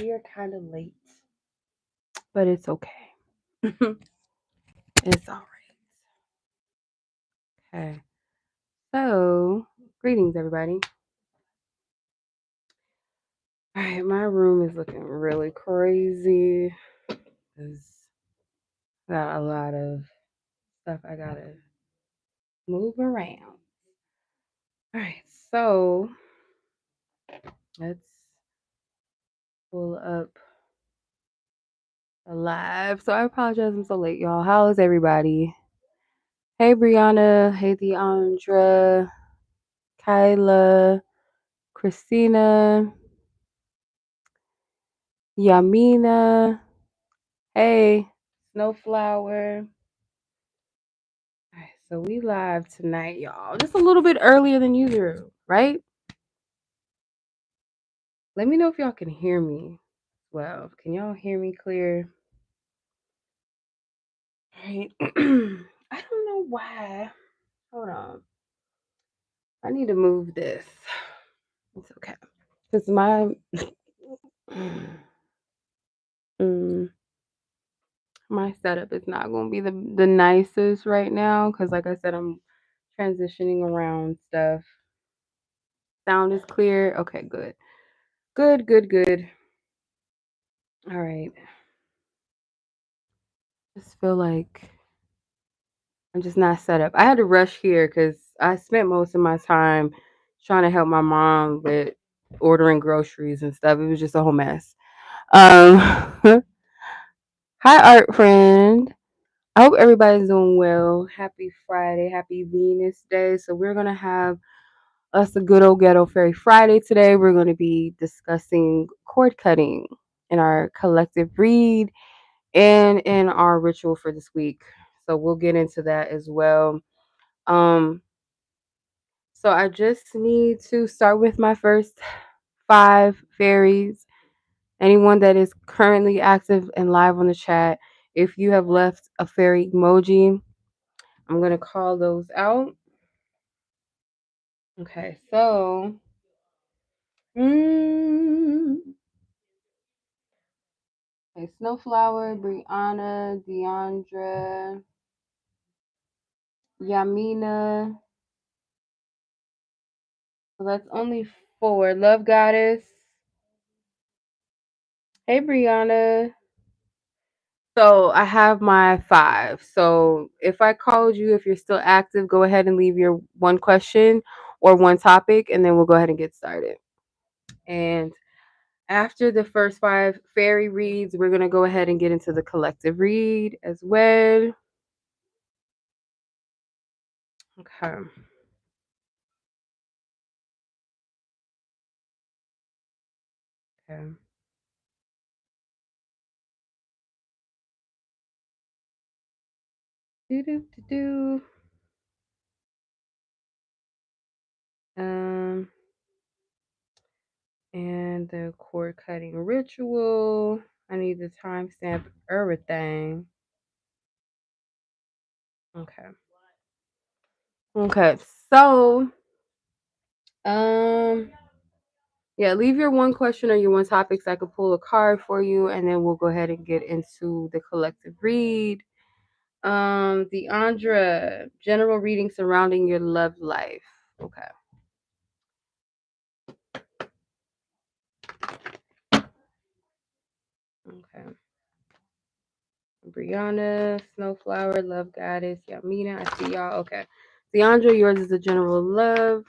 We are kind of late, but it's okay. It's all right. Okay. So, greetings, everybody. All right, my room is looking really crazy. There's got a lot of stuff I gotta move around. All right, so let's pull up a live. So I apologize I'm so late, y'all. How is everybody? Hey, Brianna. Hey, Deandra. Kyla. Christina. Yamina. Hey, Snowflower. All right, so we live tonight, y'all. Just a little bit earlier than usual, right? Let me know if y'all can hear me. Well, can y'all hear me clear? All right. I don't know why. Hold on. I need to move this. It's okay. Because mm, my setup is not going to be the nicest right now. Because, like I said, I'm transitioning around stuff. Sound is clear. Okay, good. Good, good, good. All right. Just feel like I'm just not set up. I had to rush here because I spent most of my time trying to help my mom with ordering groceries and stuff. It was just a whole mess. Hi, art friend. I hope everybody's doing well. Happy Friday. Happy Venus Day. So we're gonna have us a good old Ghetto Fairy Friday today. We're going to be discussing cord cutting in our collective read and in our ritual for this week. So we'll get into that as well. Um, so I just need to start with my first 5 fairies. Anyone that is currently active and live on the chat, if you have left a fairy emoji, I'm going to call those out. Okay, so okay, Snowflower, Brianna, Deandra, Yamina. So that's only 4. Love Goddess. Hey, Brianna. So I have my 5. So if I called you, if you're still active, go ahead and leave your one question or one topic, and then we'll go ahead and get started. And after the first 5 fairy reads, we're going to go ahead and get into the collective read as well. Okay. Okay. Do do do do. Um, and the cord cutting ritual. I need the timestamp, everything. Okay. Okay. So, um, yeah, leave your one question or your one topic so I could pull a card for you, and then we'll go ahead and get into the collective read. Deandra, general reading surrounding your love life. Okay. Okay. Brianna, Snowflower, Love Goddess, Yamina. I see y'all. Okay. Deandra, yours is a general love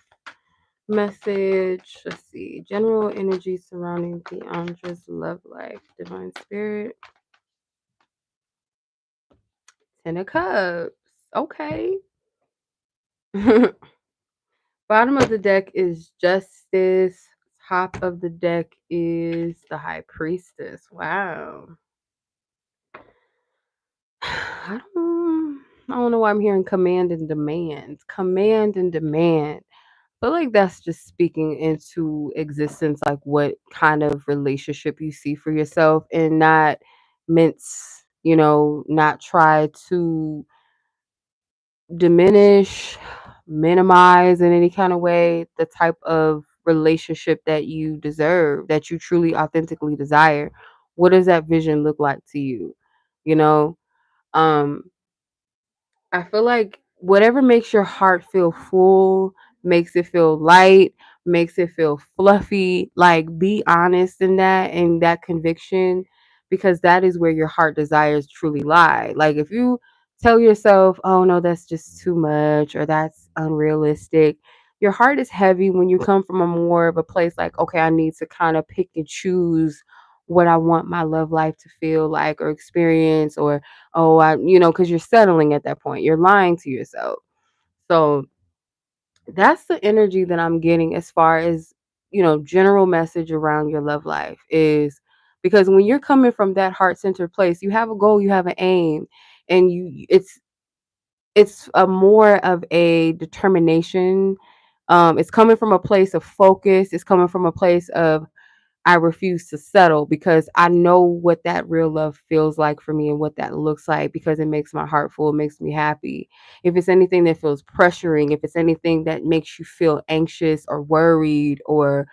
message. Let's see. General energy surrounding Deandra's love life. Divine Spirit. 10 of Cups. Okay. Bottom of the deck is Justice. Top of the deck is the High Priestess. Wow. I don't know why I'm hearing command and demand. Command and demand. But like that's just speaking into existence, like what kind of relationship you see for yourself, and not mince, not try to diminish, minimize in any kind of way the type of relationship that you deserve, that you truly authentically desire? What does that vision look like to you? You know, um I feel like whatever makes your heart feel full, makes it feel light, makes it feel fluffy, like be honest in that and that conviction, because that is where your heart desires truly lie. Like if you tell yourself, oh no, that's just too much or that's unrealistic, your heart is heavy when you come from a more of a place like, okay, I need to kind of pick and choose what I want my love life to feel like or experience, or oh, because you're settling at that point. You're lying to yourself. So that's the energy that I'm getting as far as, general message around your love life is because when you're coming from that heart centered place, you have a goal, you have an aim, and it's a more of a determination. It's coming from a place of focus. It's coming from a place of I refuse to settle because I know what that real love feels like for me and what that looks like because it makes my heart full, it makes me happy. If it's anything that feels pressuring, if it's anything that makes you feel anxious or worried or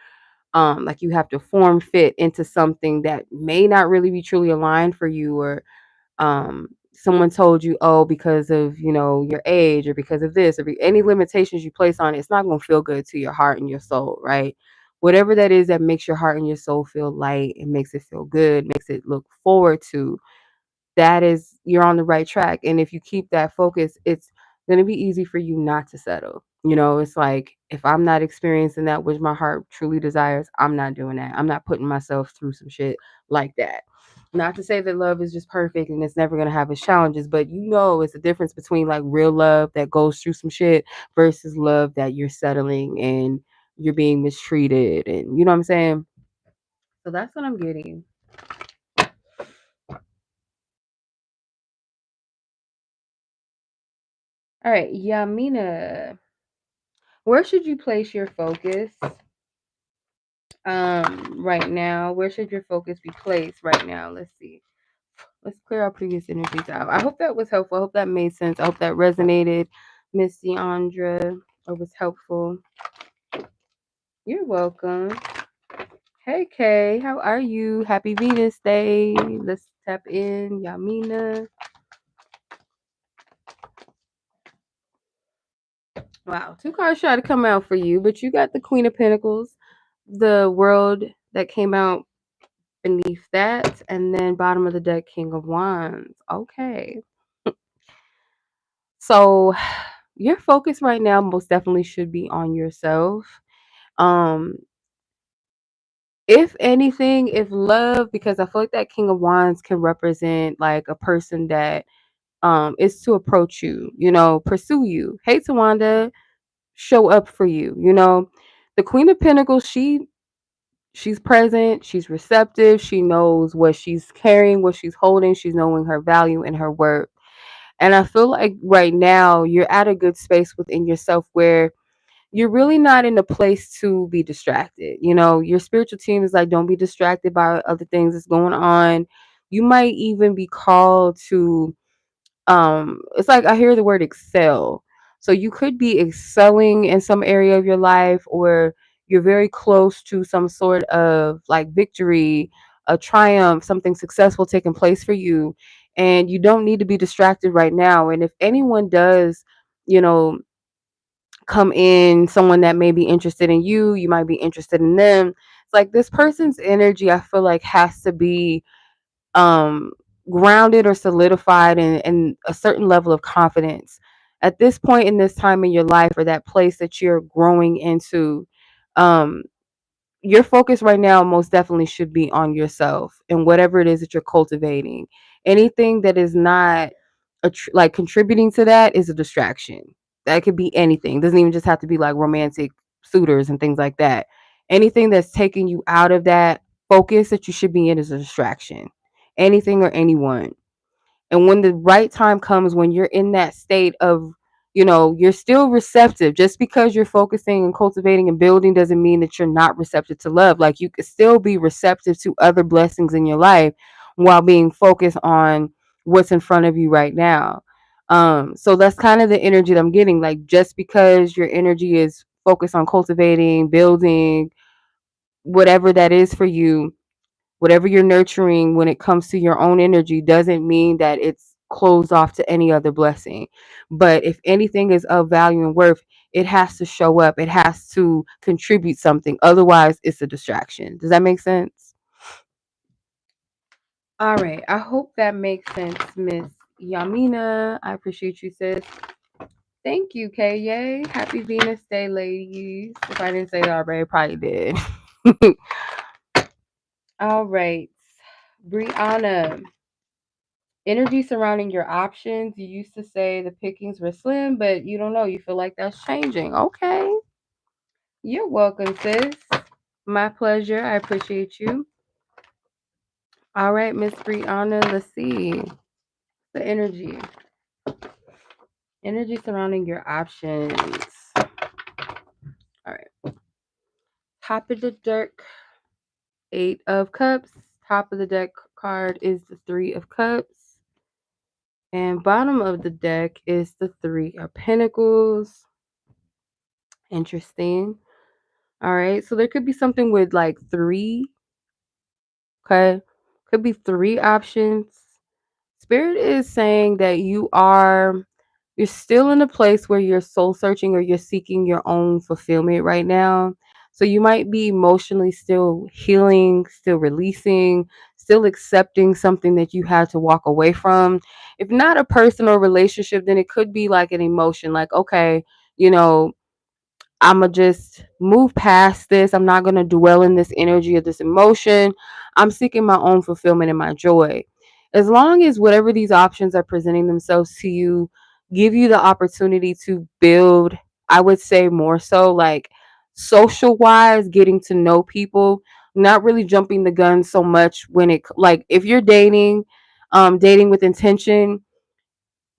like you have to form fit into something that may not really be truly aligned for you, or someone told you, oh, because of your age or because of this or any limitations you place on it, it's not going to feel good to your heart and your soul, right? Whatever that is that makes your heart and your soul feel light and makes it feel good, makes it look forward to, that is, you're on the right track. And if you keep that focus, it's going to be easy for you not to settle. It's like if I'm not experiencing that which my heart truly desires, I'm not doing that. I'm not putting myself through some shit like that. Not to say that love is just perfect and it's never going to have its challenges, but it's a difference between like real love that goes through some shit versus love that you're settling and you're being mistreated, and you know what I'm saying? So that's what I'm getting. All right, Yamina. Where should you place your focus right now? Where should your focus be placed right now? Let's see. Let's clear our previous energies out. I hope that was helpful. I hope that made sense. I hope that resonated, Miss Deandra, or was helpful. You're welcome. Hey Kay, how are you? Happy Venus Day. Let's tap in. Yamina. Wow, two cards try to come out for you, but you got the Queen of Pentacles, the World that came out beneath that, and then bottom of the deck, King of Wands. Okay. So your focus right now most definitely should be on yourself. Um, if anything, if love, because I feel like that King of Wands can represent like a person that is to approach you, pursue you. Hey Tawanda, show up for you, The Queen of Pentacles, she's present, she's receptive, she knows what she's carrying, what she's holding, she's knowing her value and her worth. And I feel like right now you're at a good space within yourself where you're really not in a place to be distracted. Your spiritual team is like, don't be distracted by other things that's going on. You might even be called to it's like I hear the word excel. So you could be excelling in some area of your life, or you're very close to some sort of like victory, a triumph, something successful taking place for you, and you don't need to be distracted right now. And if anyone does, you know come in, someone that may be interested in you, you might be interested in them. It's like this person's energy, I feel like, has to be um grounded or solidified in a certain level of confidence at this point in this time in your life, or that place that you're growing into. um your focus right now most definitely should be on yourself and whatever it is that you're cultivating. Anything that is not like contributing to that is a distraction. That could be anything. Doesn't even just have to be like romantic suitors and things like that. Anything that's taking you out of that focus that you should be in is a distraction. Anything or anyone. And when the right time comes, when you're in that state of, you're still receptive. Just because you're focusing and cultivating and building doesn't mean that you're not receptive to love. Like you could still be receptive to other blessings in your life while being focused on what's in front of you right now. So that's kind of the energy that I'm getting. Like just because your energy is focus on cultivating, building, whatever that is for you, whatever you're nurturing when it comes to your own energy doesn't mean that it's closed off to any other blessing. But if anything is of value and worth, it has to show up. It has to contribute something. Otherwise, it's a distraction. Does that make sense? All right. I hope that makes sense, Miss Yamina. I appreciate you, sis. Thank you, Kay. Yay. Happy Venus Day, ladies. If I didn't say that already, I probably did. All right. Brianna, energy surrounding your options. You used to say the pickings were slim, but you don't know. You feel like that's changing. Okay. You're welcome, sis. My pleasure. I appreciate you. All right, Miss Brianna, let's see. The energy. Energy surrounding your options. All right. Top of the deck, 8 of Cups. Top of the deck card is the 3 of Cups. And bottom of the deck is the 3 of Pentacles. Interesting. All right. So there could be something with like 3. Okay. Could be 3 options. Spirit is saying that you're still in a place where you're soul searching or you're seeking your own fulfillment right now. So you might be emotionally still healing, still releasing, still accepting something that you had to walk away from. If not a person or relationship, then it could be like an emotion, like, okay, you know, I'm going to just move past this. I'm not going to dwell in this energy or this emotion. I'm seeking my own fulfillment and my joy. As long as whatever these options are presenting themselves to you, give you the opportunity to build, I would say more so like social wise, getting to know people, not really jumping the gun so much when it, like if you're dating with intention,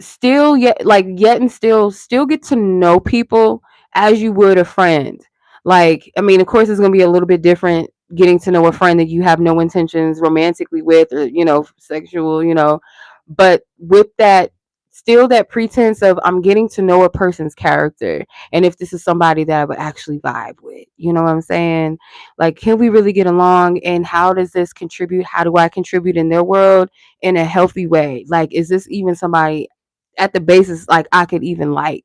still yet and still get to know people as you would a friend. Like, I mean, of course it's going to be a little bit different getting to know a friend that you have no intentions romantically with, or sexual, but with that, still that pretense of I'm getting to know a person's character, and if this is somebody that I would actually vibe with, you know what I'm saying? Like, can we really get along, and how does this contribute? How do I contribute in their world in a healthy way? Like, is this even somebody at the basis like I could even like,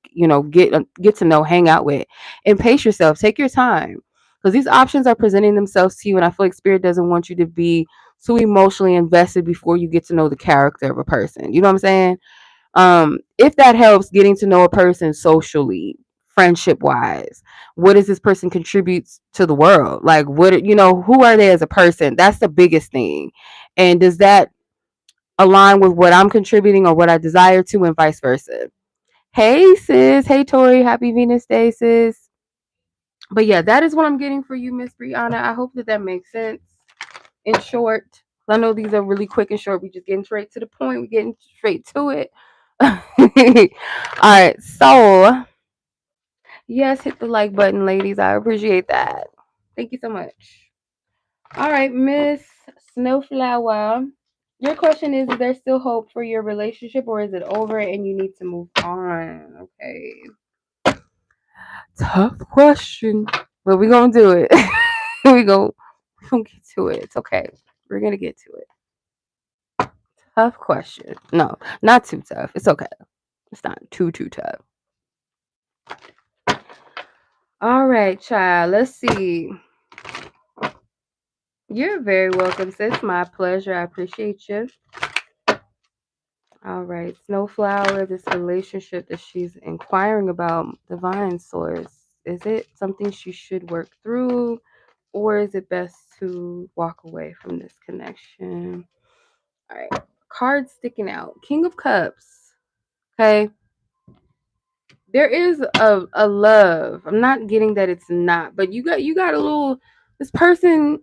get to know, hang out with? And pace yourself, take your time, because these options are presenting themselves to you, and I feel like spirit doesn't want you to be too emotionally invested before you get to know the character of a person. You know what I'm saying? If that helps, getting to know a person socially, friendship wise, what does this person contributes to the world? Like, who are they as a person? That's the biggest thing. And does that align with what I'm contributing or what I desire to, and vice versa? Hey, sis. Hey, Tori. Happy Venus Day, sis. But yeah, that is what I'm getting for you, Miss Brianna. I hope that makes sense. In short, I know these are really quick and short. We just getting straight to the point. We're getting straight to it. All right. So, yes, hit the like button, ladies. I appreciate that. Thank you so much. All right, Miss Snowflower. Your question is there still hope for your relationship, or is it over and you need to move on? Okay. Tough question. But we're going to do it. we're gonna get to it. It's okay. We're going to get to it. Tough question. No, not too tough. It's okay. It's not too tough. All right, child. Let's see. You're very welcome, sis. My pleasure. I appreciate you. All right, Snowflower, this relationship that she's inquiring about, divine source, is it something she should work through, or is it best to walk away from this connection? All right, cards sticking out. King of Cups. Okay. There is a love. I'm not getting that it's not, but you got a little, this person,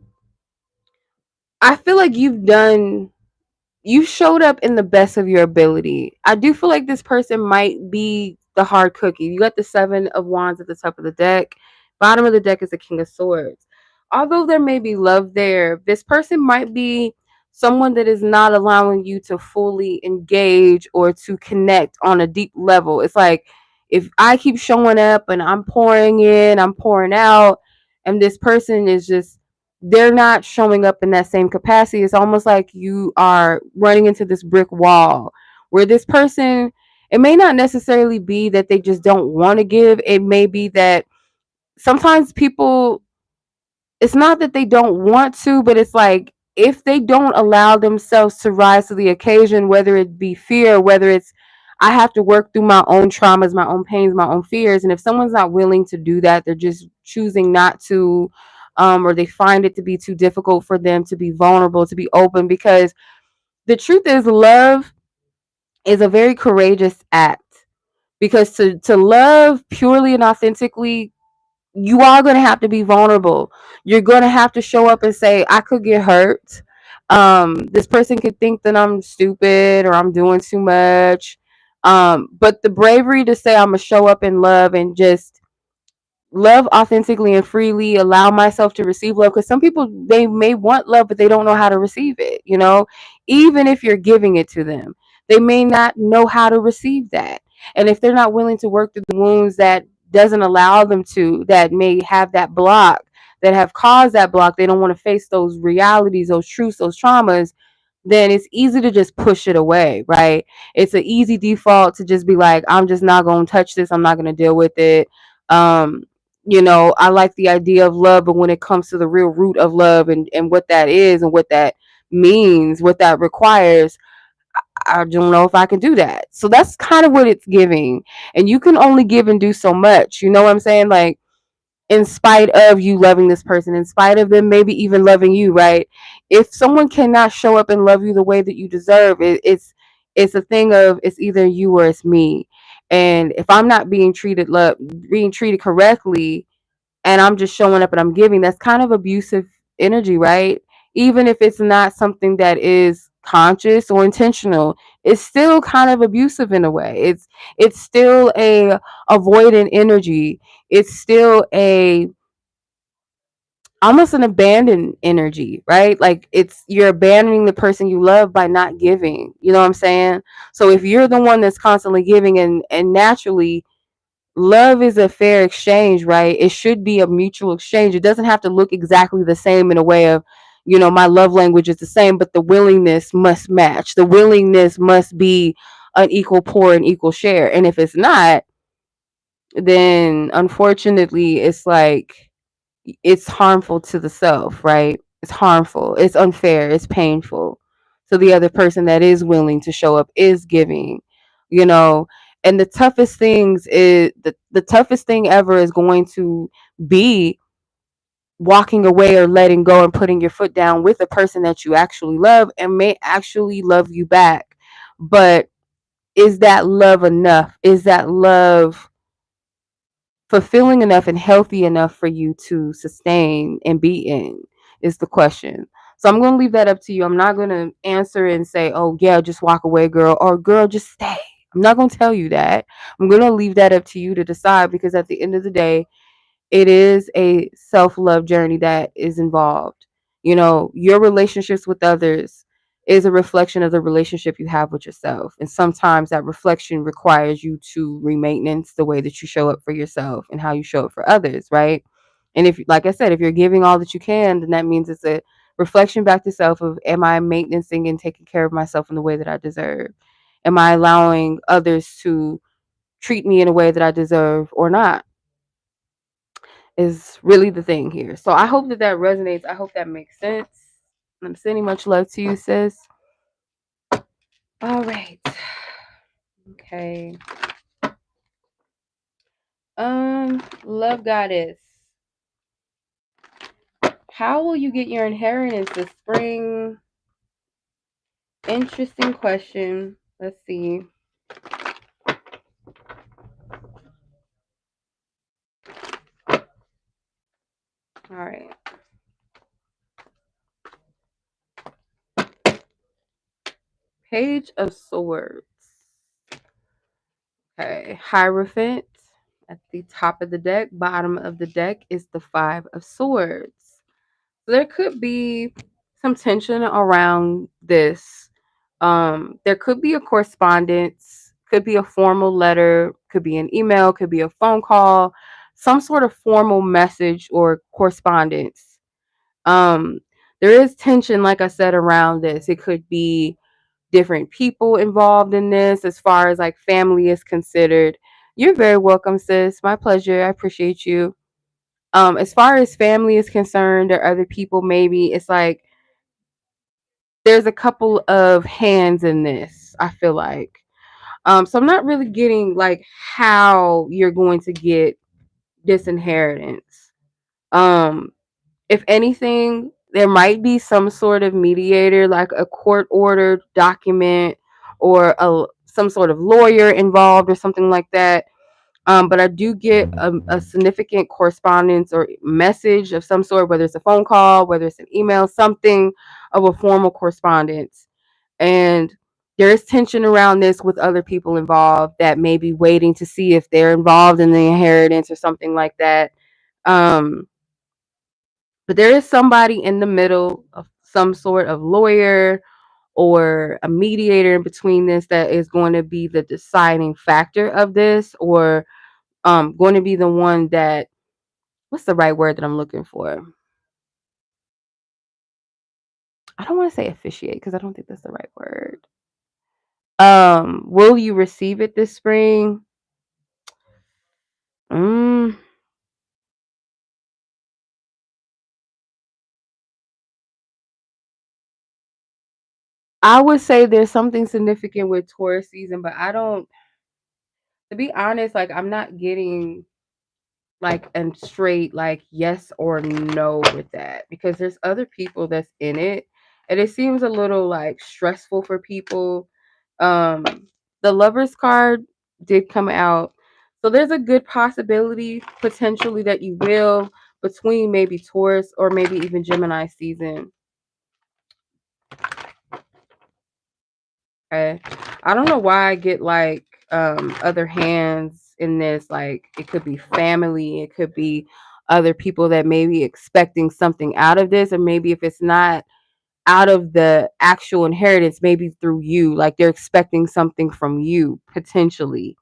I feel like you showed up in the best of your ability. I do feel like this person might be the hard cookie. You got the 7 of Wands at the top of the deck. Bottom of the deck is the King of Swords. Although there may be love there, this person might be someone that is not allowing you to fully engage or to connect on a deep level. It's like if I keep showing up and I'm pouring in, I'm pouring out, and this person is just, they're not showing up in that same capacity, it's almost like you are running into this brick wall where this person, it may not necessarily be that they just don't want to give. It may be that sometimes people, it's not that they don't want to, but it's like if they don't allow themselves to rise to the occasion, whether it be fear, whether it's I have to work through my own traumas, my own pains, my own fears, and if someone's not willing to do that, they're just choosing not to, or they find it to be too difficult for them to be vulnerable, to be open, because the truth is, love is a very courageous act. Because to love purely and authentically, you are going to have to be vulnerable. You're going to have to show up and say, I could get hurt. This person could think that I'm stupid or I'm doing too much. But the bravery to say I'm going to show up in love and just love authentically and freely, allow myself to receive love, because some people, they may want love but they don't know how to receive it, even if you're giving it to them, they may not know how to receive that. And if they're not willing to work through the wounds that doesn't allow them to, that may have that block, that have caused that block, they don't want to face those realities, those truths, those traumas, then it's easy to just push it away, right? It's an easy default to just be like, I'm just not going to touch this, I'm not going to deal with it. um I like the idea of love, but when it comes to the real root of love, and what that is and what that means, what that requires, I don't know if I can do that. So that's kind of what it's giving. And you can only give and do so much. You know what I'm saying? Like, in spite of you loving this person, in spite of them maybe even loving you, right? If someone cannot show up and love you the way that you deserve, it's a thing of it's either you or it's me. And if I'm not being treated correctly, and I'm just showing up and I'm giving, that's kind of abusive energy, right? Even if it's not something that is conscious or intentional, it's still kind of abusive in a way. It's still a avoidant energy. It's still a almost an abandoned energy, right? Like it's you're abandoning the person you love by not giving. You know what I'm saying? So if you're the one that's constantly giving, and naturally love is a fair exchange, right? It should be a mutual exchange. It doesn't have to look exactly the same in a way of, my love language is the same, but the willingness must match. The willingness must be an equal pour and equal share. And if it's not, then unfortunately, it's like it's harmful to the self, right? It's harmful. It's unfair. It's painful. So the other person that is willing to show up is giving, you know. And the toughest thing ever is going to be walking away or letting go and putting your foot down with a person that you actually love and may actually love you back. But is that love enough? Is that love fulfilling enough and healthy enough for you to sustain and be in, is the question. So I'm going to leave that up to you. I'm not going to answer and say, oh, yeah, just walk away, girl, or girl, just stay. I'm not going to tell you that. I'm going to leave that up to you to decide, because at the end of the day, it is a self-love journey that is involved. Your relationships with others is a reflection of the relationship you have with yourself, and sometimes that reflection requires you to re-maintenance the way that you show up for yourself and how you show up for others, right? And if, like I said, if you're giving all that you can, then that means it's a reflection back to self of, am I maintaining and taking care of myself in the way that I deserve? Am I allowing others to treat me in a way that I deserve or not? Is really the thing here. So I hope that that resonates. I hope that makes sense. I'm sending much love to you, sis. All right. Okay. Love goddess. How will you get your inheritance this spring? Interesting question. Let's see. All right. Page of Swords. Okay. Hierophant at the top of the deck. Bottom of the deck is the Five of Swords. So there could be some tension around this. There could be a correspondence Could be a formal letter, could be an email, could be a phone call, some sort of formal message or correspondence. Um, there is tension, like I said, around this. It could be different people involved in this as far as like family is considered. You're very welcome, sis. My pleasure. I appreciate you. As far as family is concerned or other people, maybe it's like there's a couple of hands in this, I feel like. So I'm not really getting like how you're going to get this inheritance. Um, if anything, there might be some sort of mediator, like a court ordered document or some sort of lawyer involved or something like that. But I do get a significant correspondence or message of some sort, whether it's a phone call, whether it's an email, something of a formal correspondence. And there is tension around this with other people involved that may be waiting to see if they're involved in the inheritance or something like that. Um, but there is somebody in the middle of some sort of lawyer or a mediator in between this that is going to be the deciding factor of this, or going to be the one that, what's the right word that I'm looking for? I don't want to say officiate because I don't think that's the right word. Will you receive it this spring? Mm, I would say there's something significant with Taurus season, but I don't, to be honest, like I'm not getting like and straight like yes or no with that, because there's other people that's in it and it seems a little like stressful for people. um the Lovers card did come out, so there's a good possibility potentially that you will, between maybe Taurus or maybe even Gemini season. Okay, I don't know why I get like other hands in this, like it could be family, it could be other people that may be expecting something out of this, or maybe if it's not out of the actual inheritance, maybe through you, like they're expecting something from you potentially.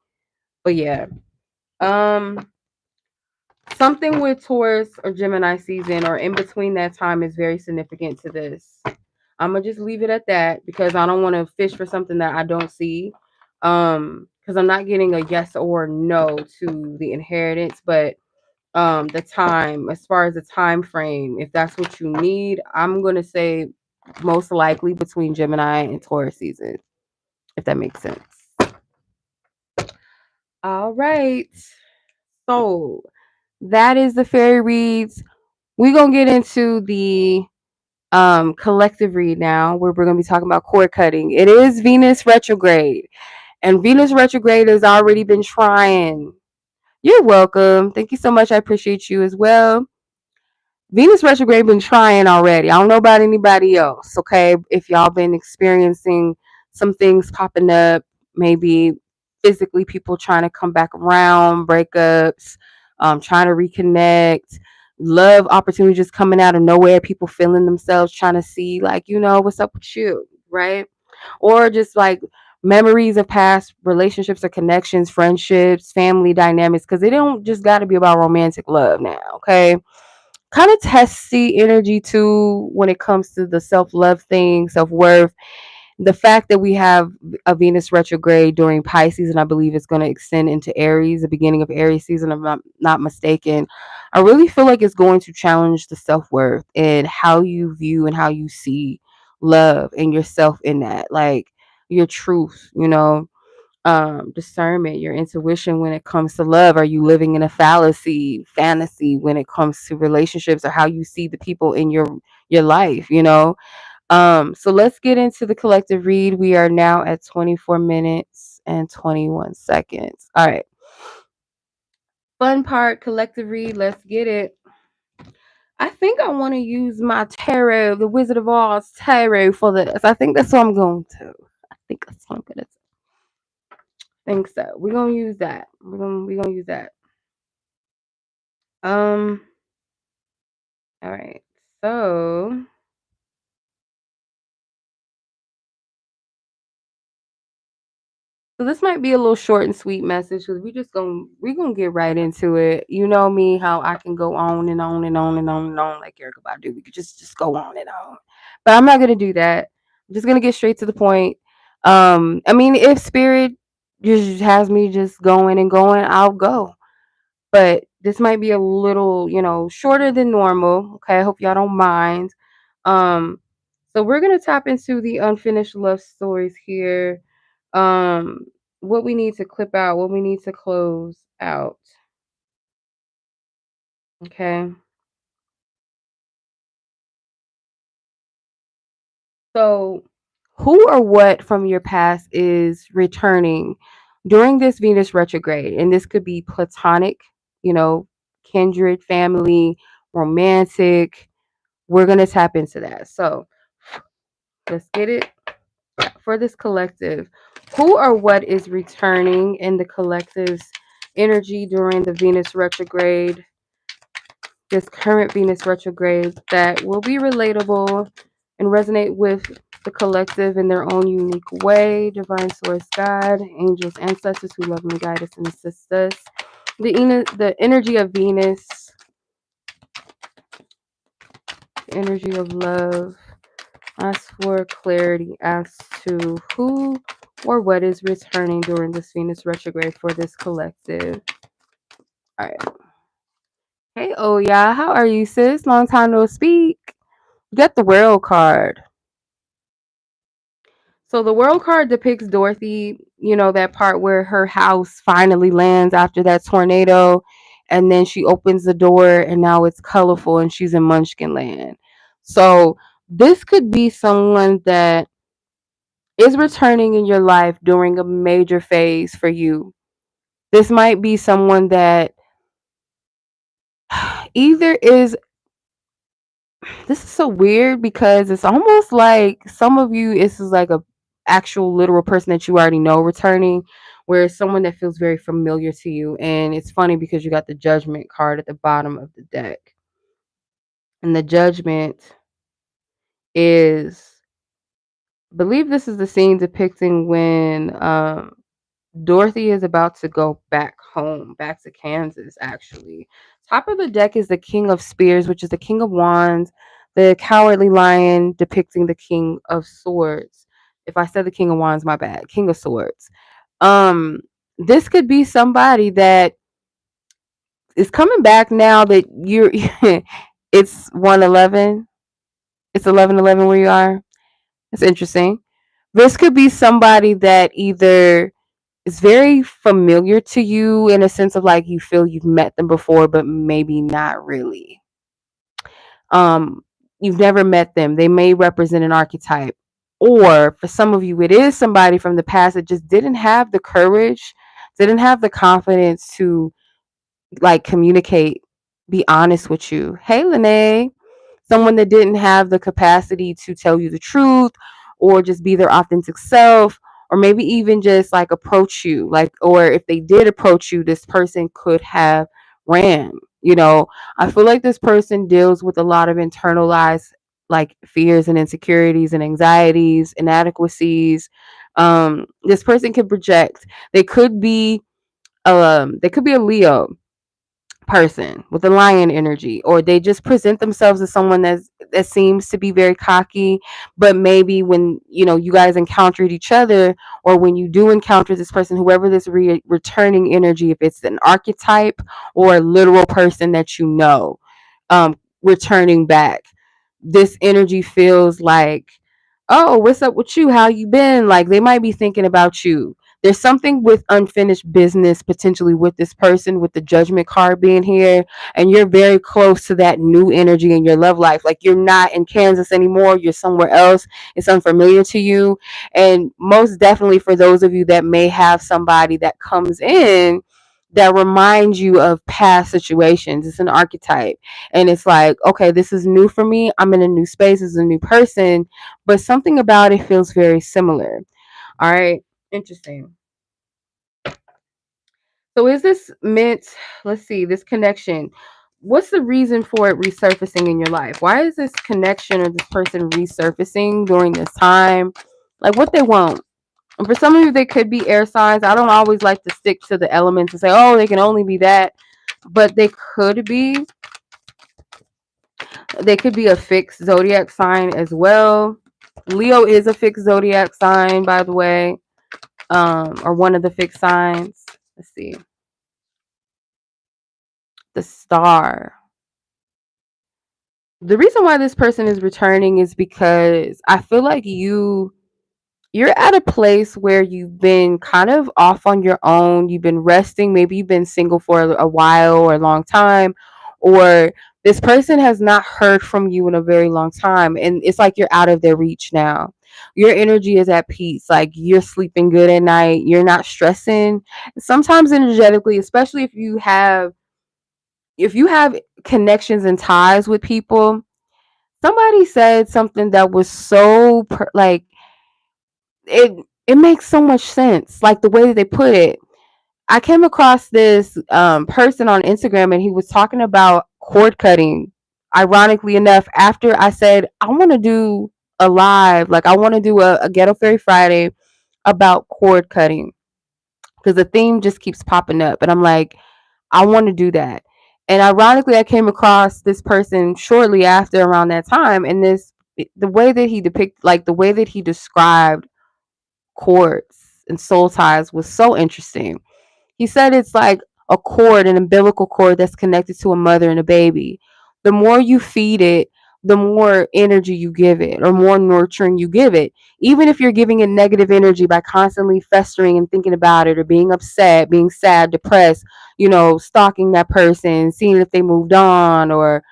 But yeah, um something with Taurus or Gemini season or in between that time is very significant to this. I'm gonna just leave it at that because I don't want to fish for something that I don't see. Because I'm not getting a yes or no to the inheritance, but the time, as far as the time frame, if that's what you need, I'm gonna say most likely between Gemini and Taurus season, if that makes sense. All right. So that is the fairy reads. We're gonna get into the collective read now, where we're gonna be talking about cord cutting. It is Venus retrograde, and Venus retrograde has already been trying. You're welcome. Thank you so much. I appreciate you as well. Venus retrograde been trying already. I don't know about anybody else, okay? If y'all been experiencing some things popping up, maybe physically people trying to come back around, breakups, trying to reconnect, love opportunities just coming out of nowhere, people feeling themselves, trying to see like, what's up with you, right? Or just like memories of past relationships or connections, friendships, family dynamics, because they don't just got to be about romantic love now, okay? Kind of testy energy too when it comes to the self-love thing, self-worth. The fact that we have a Venus retrograde during Pisces, and I believe it's going to extend into Aries, the beginning of Aries season, if I'm not mistaken. I really feel like it's going to challenge the self-worth and how you view and how you see love and yourself in that, like your truth, discernment, your intuition when it comes to love. Are you living in a fantasy when it comes to relationships, or how you see the people in your life, so let's get into the collective read. We are now at 24 minutes and 21 seconds. All right. Fun part, collective read. Let's get it. I think I want to use my tarot, the Wizard of Oz tarot, for this. I think that's what I'm going to. I think that's what I'm gonna think so. We're gonna use that. We're gonna use that. Um, all right. So So this might be a little short and sweet message because we gonna get right into it. You know me, how I can go on and on and on and on and on like Erica Badu. We could just go on and on, but I'm not gonna do that. I'm just gonna get straight to the point. I mean, if spirit just has me just going and going, I'll go. But this might be a little, shorter than normal. Okay, I hope y'all don't mind. Um, so we're gonna tap into the unfinished love stories here. Um, what we need to clip out, what we need to close out. Okay. So who or what from your past is returning during this Venus retrograde? And this could be platonic, you know, kindred, family, romantic. We're gonna tap into that. So let's get it for this collective. Who or what is returning in the collective's energy during the Venus retrograde, this current Venus retrograde, that will be relatable and resonate with the collective in their own unique way? Divine source, God, angels, ancestors who lovingly guide us and assist us. The energy of Venus, energy of love. Ask for clarity as to who or what is returning during this Venus retrograde for this collective. All right. Hey, oh yeah, how are you, sis? Long time no speak. Get the World card. So the World card depicts Dorothy, that part where her house finally lands after that tornado, and then she opens the door and now it's colorful and she's in Munchkin Land. So this could be someone that is returning in your life during a major phase for you. This might be someone that either is, this is so weird because it's almost like some of you, this is like a actual literal person that you already know returning, where it's someone that feels very familiar to you. And it's funny because you got the Judgment card at the bottom of the deck. And the Judgment is, I believe this is the scene depicting when Dorothy is about to go back home, back to Kansas, actually. Top of the deck is the King of Spears, which is the King of Wands, the Cowardly Lion depicting the King of Swords. If I said the King of Wands, my bad. King of Swords. This could be somebody that is coming back now that you're it's 111. It's 11:11 where you are. It's interesting. This could be somebody that either is very familiar to you in a sense of like you feel you've met them before, but maybe not really. Um, you've never met them. They may represent an archetype. Or for some of you, it is somebody from the past that just didn't have the courage, didn't have the confidence to like communicate, be honest with you. Hey, Lene, someone that didn't have the capacity to tell you the truth or just be their authentic self, or maybe even just like approach you, like, or if they did approach you, this person could have ran. I feel like this person deals with a lot of internalized like fears and insecurities and anxieties, inadequacies. This person can project. They could be a Leo person with a lion energy, or they just present themselves as someone that seems to be very cocky, but maybe when you guys encountered each other, or when you do encounter this person, whoever this returning energy, if it's an archetype or a literal person that returning back, this energy feels like, oh, what's up with you, how you been, like they might be thinking about you. There's something with unfinished business potentially with this person, with the Judgment card being here, and you're very close to that new energy in your love life. Like you're not in Kansas anymore, you're somewhere else. It's unfamiliar to you. And most definitely for those of you that may have somebody that comes in that reminds you of past situations, it's an archetype. And it's like, okay, this is new for me. I'm in a new space as a new person, but something about it feels very similar. All right. Interesting. So is this meant, let's see, this connection, what's the reason for it resurfacing in your life? Why is this connection or this person resurfacing during this time? Like what they want. And for some of you, they could be air signs. I don't always like to stick to the elements and say, oh, they can only be that. But they could be. They could be a fixed zodiac sign as well. Leo is a fixed zodiac sign, by the way, or one of the fixed signs. Let's see. The star. The reason why this person is returning is because I feel like you're at a place where you've been kind of off on your own. You've been resting. Maybe you've been single for a while or a long time, or this person has not heard from you in a very long time. And it's like you're out of their reach now. Your energy is at peace. Like you're sleeping good at night. You're not stressing. Sometimes energetically, especially if you have connections and ties with people, somebody said something that was so like it it makes so much sense, like the way that they put it. I came across this person on Instagram, and he was talking about cord cutting, ironically enough, after I said I want to do a live, like I want to do a Ghetto Fairy Friday about cord cutting, because the theme just keeps popping up, and I'm like, I want to do that. And ironically, I came across this person shortly after, around that time, and the way that he like the way that he described cords and soul ties was so interesting. He said it's like a cord, an umbilical cord that's connected to a mother and a baby. The more you feed it, the more energy you give it, or more nurturing you give it. Even if you're giving it negative energy by constantly festering and thinking about it, or being upset, being sad, depressed, stalking that person, seeing if they moved on, or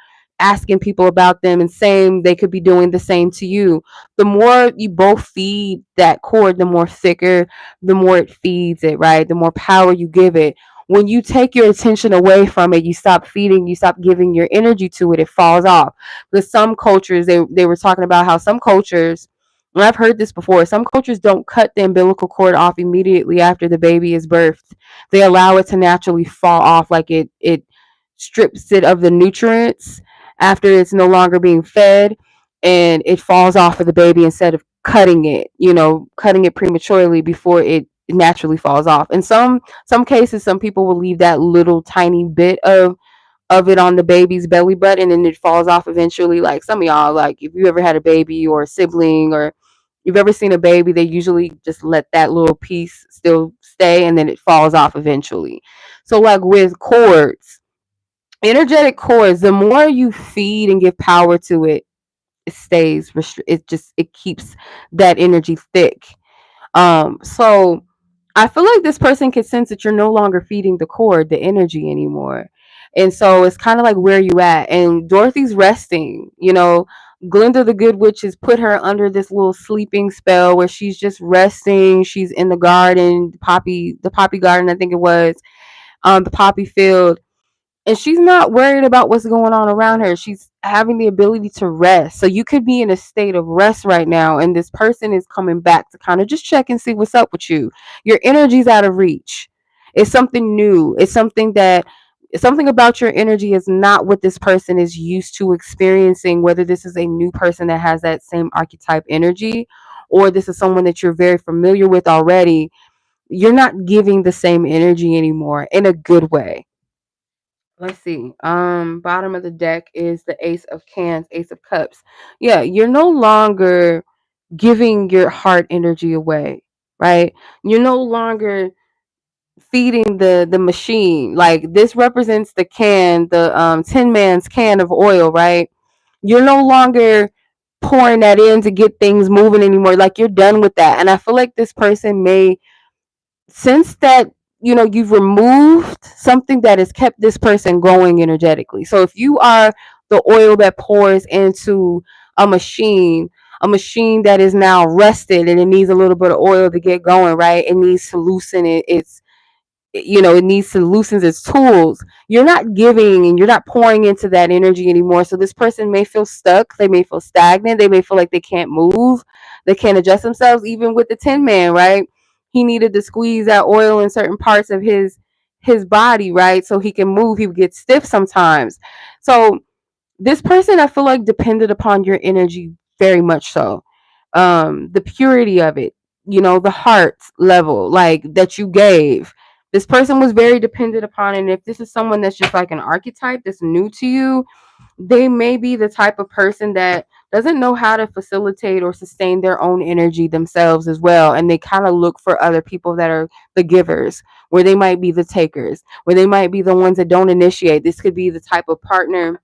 asking people about them and saying they could be doing the same to you. The more you both feed that cord, the more thicker, the more it feeds it, right? The more power you give it. When you take your attention away from it, you stop feeding, you stop giving your energy to it, it falls off. Because some cultures, they were talking about how some cultures, and I've heard this before, some cultures don't cut the umbilical cord off immediately after the baby is birthed. They allow it to naturally fall off, like it strips it of the nutrients after it's no longer being fed, and it falls off of the baby instead of cutting it prematurely before it naturally falls off. In some cases, some people will leave that little tiny bit of it on the baby's belly button, and it falls off eventually. Like some of y'all, like if you ever had a baby or a sibling, or you've ever seen a baby, they usually just let that little piece still stay, and then it falls off eventually. So like with cords, energetic cords, the more you feed and give power to it, it stays it keeps that energy thick. So I feel like this person can sense that you're no longer feeding the cord the energy anymore. And so it's kind of like, where you at? And Dorothy's resting, Glinda the Good Witch has put her under this little sleeping spell where she's just resting. She's in the garden, the poppy garden, I think it was, the poppy field, and she's not worried about what's going on around her. She's having the ability to rest. So you could be in a state of rest right now, and this person is coming back to kind of just check and see what's up with you. Your energy's out of reach. It's something new. Something about your energy is not what this person is used to experiencing, whether this is a new person that has that same archetype energy, or this is someone that you're very familiar with already. You're not giving the same energy anymore, in a good way. Let's see. Bottom of the deck is the Ace of Cans, Ace of Cups. Yeah, you're no longer giving your heart energy away, right? You're no longer feeding the machine. Like this represents the can, the Tin Man's can of oil, right? You're no longer pouring that in to get things moving anymore. Like you're done with that. And I feel like this person may, since that, you've removed something that has kept this person going energetically. So if you are the oil that pours into a machine that is now rusted, and it needs a little bit of oil to get going, right? It needs to loosen it needs to loosen its tools. You're not giving, and you're not pouring into that energy anymore. So this person may feel stuck, they may feel stagnant, they may feel like they can't move, they can't adjust themselves. Even with the Tin Man, right? He needed to squeeze that oil in certain parts of his body, right? So he can move. He would get stiff sometimes. So this person, I feel like, depended upon your energy very much so. The purity of it, the heart level, like that you gave. This person was very dependent upon it. And if this is someone that's just like an archetype that's new to you, they may be the type of person that doesn't know how to facilitate or sustain their own energy themselves as well. And they kind of look for other people that are the givers, where they might be the takers, where they might be the ones that don't initiate. This could be the type of partner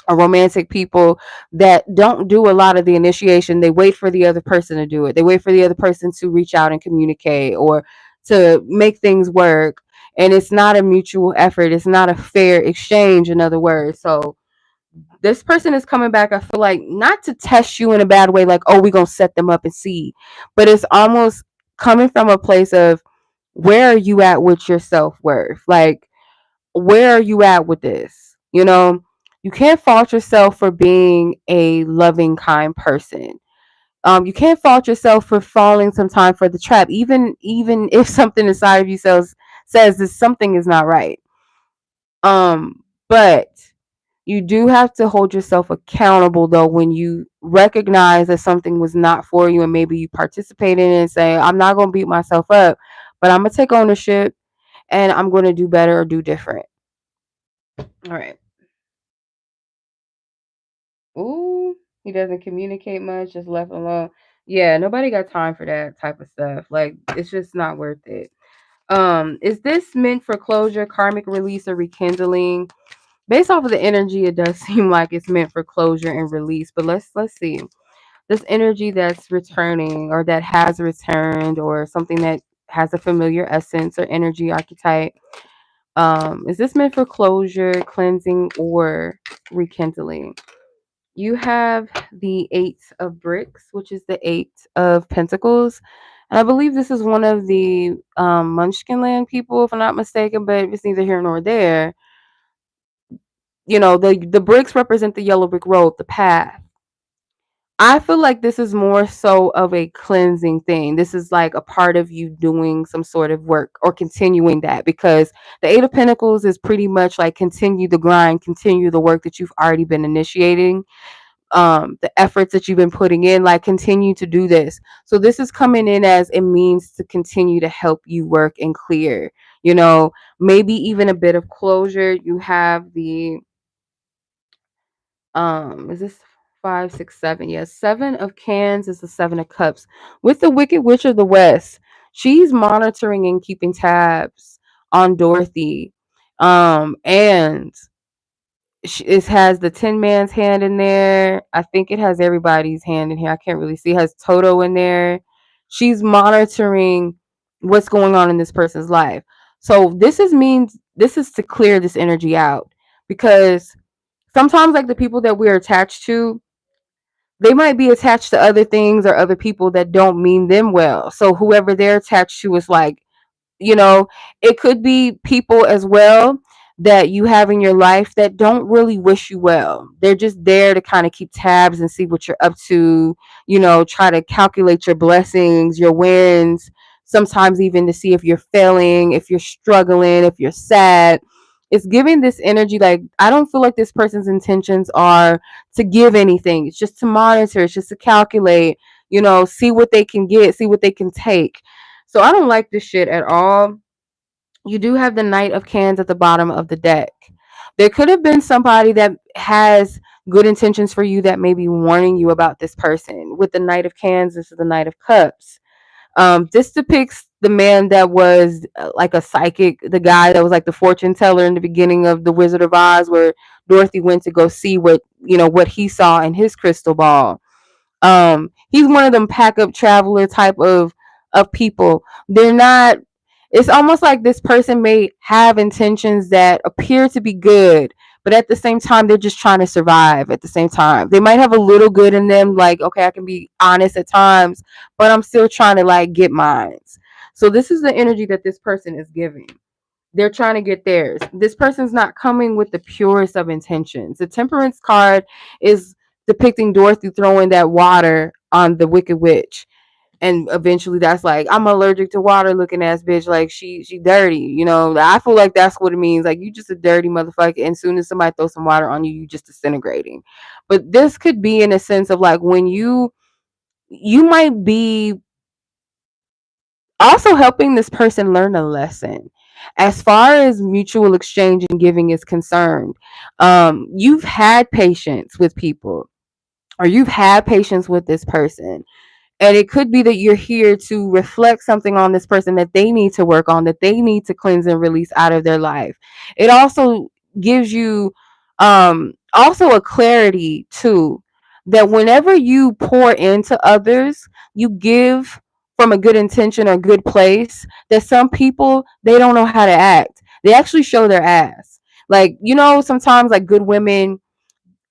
or romantic people that don't do a lot of the initiation. They wait for the other person to do it. They wait for the other person to reach out and communicate or to make things work. And it's not a mutual effort. It's not a fair exchange, in other words. So this person is coming back, I feel like, not to test you in a bad way, like, oh, we're going to set them up and see. But it's almost coming from a place of, where are you at with your self worth? Like, where are you at with this? You can't fault yourself for being a loving, kind person. You can't fault yourself for falling sometime for the trap, even if something inside of you says that something is not right. But you do have to hold yourself accountable though when you recognize that something was not for you, and maybe you participate in it and say, I'm not going to beat myself up, but I'm going to take ownership and I'm going to do better or do different. All right. Ooh, he doesn't communicate much, just left alone. Yeah, nobody got time for that type of stuff. Like, it's just not worth it. Is this meant for closure, karmic release, or rekindling? Based off of the energy, it does seem like it's meant for closure and release. But let's see. This energy that's returning, or that has returned, or something that has a familiar essence or energy archetype. Is this meant for closure, cleansing, or rekindling? You have the Eight of Bricks, which is the Eight of Pentacles. And I believe this is one of the Munchkin Land people, if I'm not mistaken, but it's neither here nor there. The bricks represent the yellow brick road, the path. I feel like this is more so of a cleansing thing. This is like a part of you doing some sort of work or continuing that, because the Eight of Pentacles is pretty much like continue the grind, continue the work that you've already been initiating, the efforts that you've been putting in, like continue to do this. So this is coming in as a means to continue to help you work and clear, maybe even a bit of closure. You have the is this 5, 6, 7? Yes, 7 of Cans is the 7 of Cups. With the Wicked Witch of the West, she's monitoring and keeping tabs on Dorothy. And it has the Tin Man's hand in there. I think it has everybody's hand in here. I can't really see. It has Toto in there. She's monitoring what's going on in this person's life. So this is to clear this energy out, because sometimes, like, the people that we're attached to, they might be attached to other things or other people that don't mean them well. So whoever they're attached to is like, you know, it could be people as well that you have in your life that don't really wish you well. They're just there to kind of keep tabs and see what you're up to, try to calculate your blessings, your wins, sometimes even to see if you're failing, if you're struggling, if you're sad. It's giving this energy, like, I don't feel like this person's intentions are to give anything. It's just to monitor, it's just to calculate, see what they can get, see what they can take. So I don't like this shit at all. You do have the Knight of Cans at the bottom of the deck. There could have been somebody that has good intentions for you that may be warning you about this person. With the Knight of Cans, this is the Knight of Cups. This depicts the man that was like a psychic, the guy that was like the fortune teller in the beginning of The Wizard of Oz, where Dorothy went to go see what he saw in his crystal ball. He's one of them pack up traveler type of people. They're not, it's almost like this person may have intentions that appear to be good, but at the same time they're just trying to survive. At the same time, they might have a little good in them, like, okay, I can be honest at times, but I'm still trying to like get mines. So this is the energy that this person is giving. They're trying to get theirs. This person's not coming with the purest of intentions. The Temperance card is depicting Dorothy throwing that water on the Wicked Witch. And eventually that's like, I'm allergic to water looking ass bitch. Like, she dirty. I feel like that's what it means. Like, you just a dirty motherfucker. And soon as somebody throws some water on you, you just disintegrating. But this could be in a sense of like, when you might be Also helping this person learn a lesson. As far as mutual exchange and giving is concerned, you've had patience with people, or you've had patience with this person, and it could be that you're here to reflect something on this person that they need to work on, that they need to cleanse and release out of their life. It also gives you also a clarity too, that whenever you pour into others, you give from a good intention or good place, that some people, they don't know how to act. They actually show their ass. Like, sometimes like good women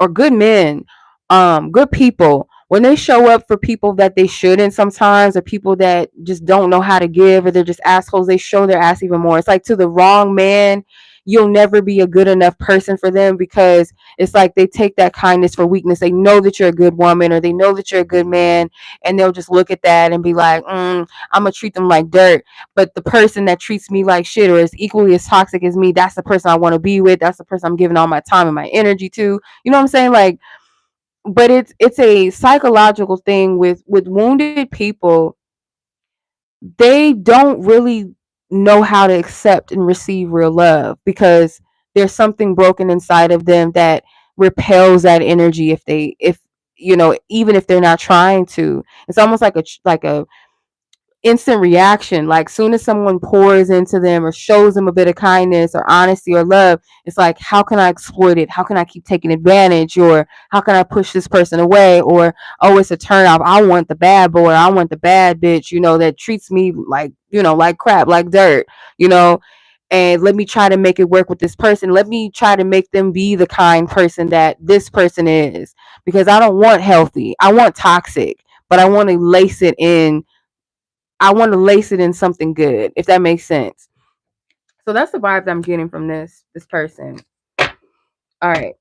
or good men, good people, when they show up for people that they shouldn't sometimes, or people that just don't know how to give, or they're just assholes, they show their ass even more. It's like, to the wrong man, you'll never be a good enough person for them, because it's like they take that kindness for weakness. They know that you're a good woman, or they know that you're a good man, and they'll just look at that and be like, I'm gonna treat them like dirt. But the person that treats me like shit, or is equally as toxic as me, that's the person I want to be with. That's the person I'm giving all my time and my energy to. You know what I'm saying? Like, but it's a psychological thing with wounded people. They don't really know how to accept and receive real love, because there's something broken inside of them that repels that energy, if even if they're not trying to. It's almost like a instant reaction. Like, soon as someone pours into them or shows them a bit of kindness or honesty or love, it's like, how can I exploit it? How can I keep taking advantage? Or how can I push this person away? Or, oh, it's a turn off. I want the bad boy. I want the bad bitch, that treats me like, like crap, like dirt, you know and let me try to make it work with this person. Let me try to make them be the kind person that this person is, because I don't want healthy. I want toxic, but I want to lace it in something good, if that makes sense. So that's the vibes I'm getting from this person. All right.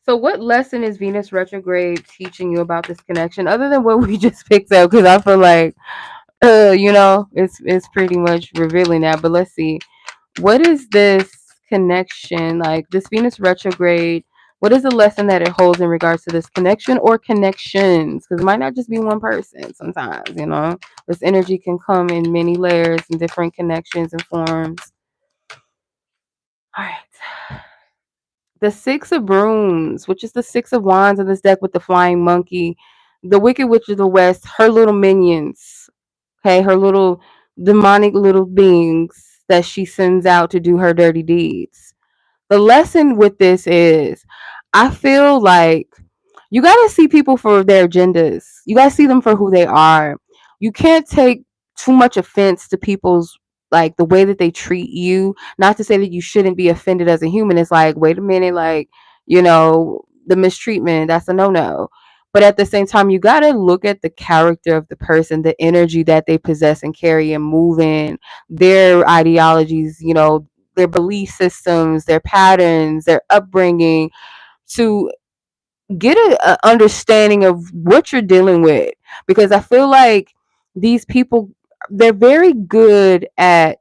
So what lesson is Venus retrograde teaching you about this connection, other than what we just picked up? Because I feel like, it's pretty much revealing that. But let's see. What is this connection, like this Venus retrograde? What is the lesson that it holds in regards to this connection or connections? Because it might not just be one person sometimes, This energy can come in many layers and different connections and forms. All right. The Six of Brooms, which is the Six of Wands in this deck with the flying monkey. The Wicked Witch of the West, her little minions, okay, her little demonic little beings that she sends out to do her dirty deeds. The lesson with this is, I feel like you got to see people for their agendas. You got to see them for who they are. You can't take too much offense to people's, like, the way that they treat you. Not to say that you shouldn't be offended as a human. It's like, wait a minute, like, the mistreatment, that's a no-no. But at the same time, you got to look at the character of the person, the energy that they possess and carry and move in, their ideologies, their belief systems, their patterns, their upbringing, to get a understanding of what you're dealing with. Because I feel like these people, they're very good at,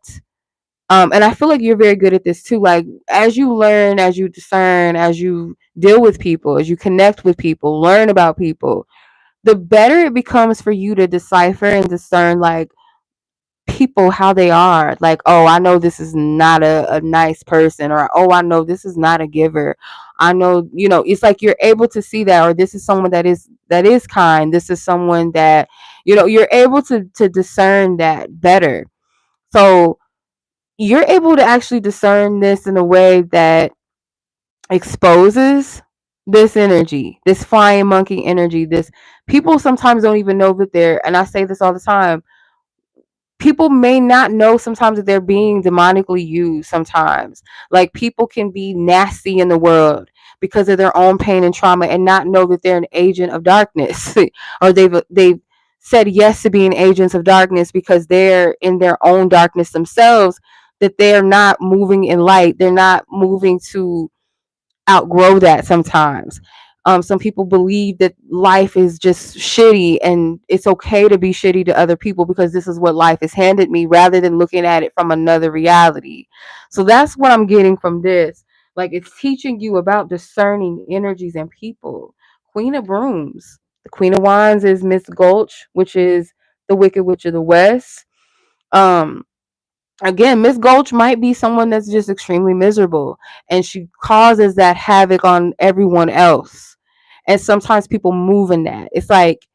and I feel like you're very good at this too. Like, as you learn, as you discern, as you deal with people, as you connect with people, learn about people, the better it becomes for you to decipher and discern, like, people how they are. Like, oh, I know this is not a nice person, or, oh, I know this is not a giver. I know, it's like you're able to see that, or this is someone that is kind. This is someone that, you're able to discern that better. So you're able to actually discern this in a way that exposes this energy, this flying monkey energy. This People sometimes don't even know that they're, and I say this all the time, people may not know sometimes that they're being demonically used sometimes. Like, people can be nasty in the world because of their own pain and trauma, and not know that they're an agent of darkness or they've said yes to being agents of darkness because they're in their own darkness themselves, that they're not moving in light. They're not moving to outgrow that sometimes. Some people believe that life is just shitty, and it's okay to be shitty to other people because this is what life has handed me, rather than looking at it from another reality. So that's what I'm getting from this. Like, it's teaching you about discerning energies and people. Queen of Brooms. The Queen of Wands is Miss Gulch, which is the Wicked Witch of the West. Um, Again, Miss Gulch might be someone that's just extremely miserable, and she causes that havoc on everyone else. And sometimes people move in that. It's like,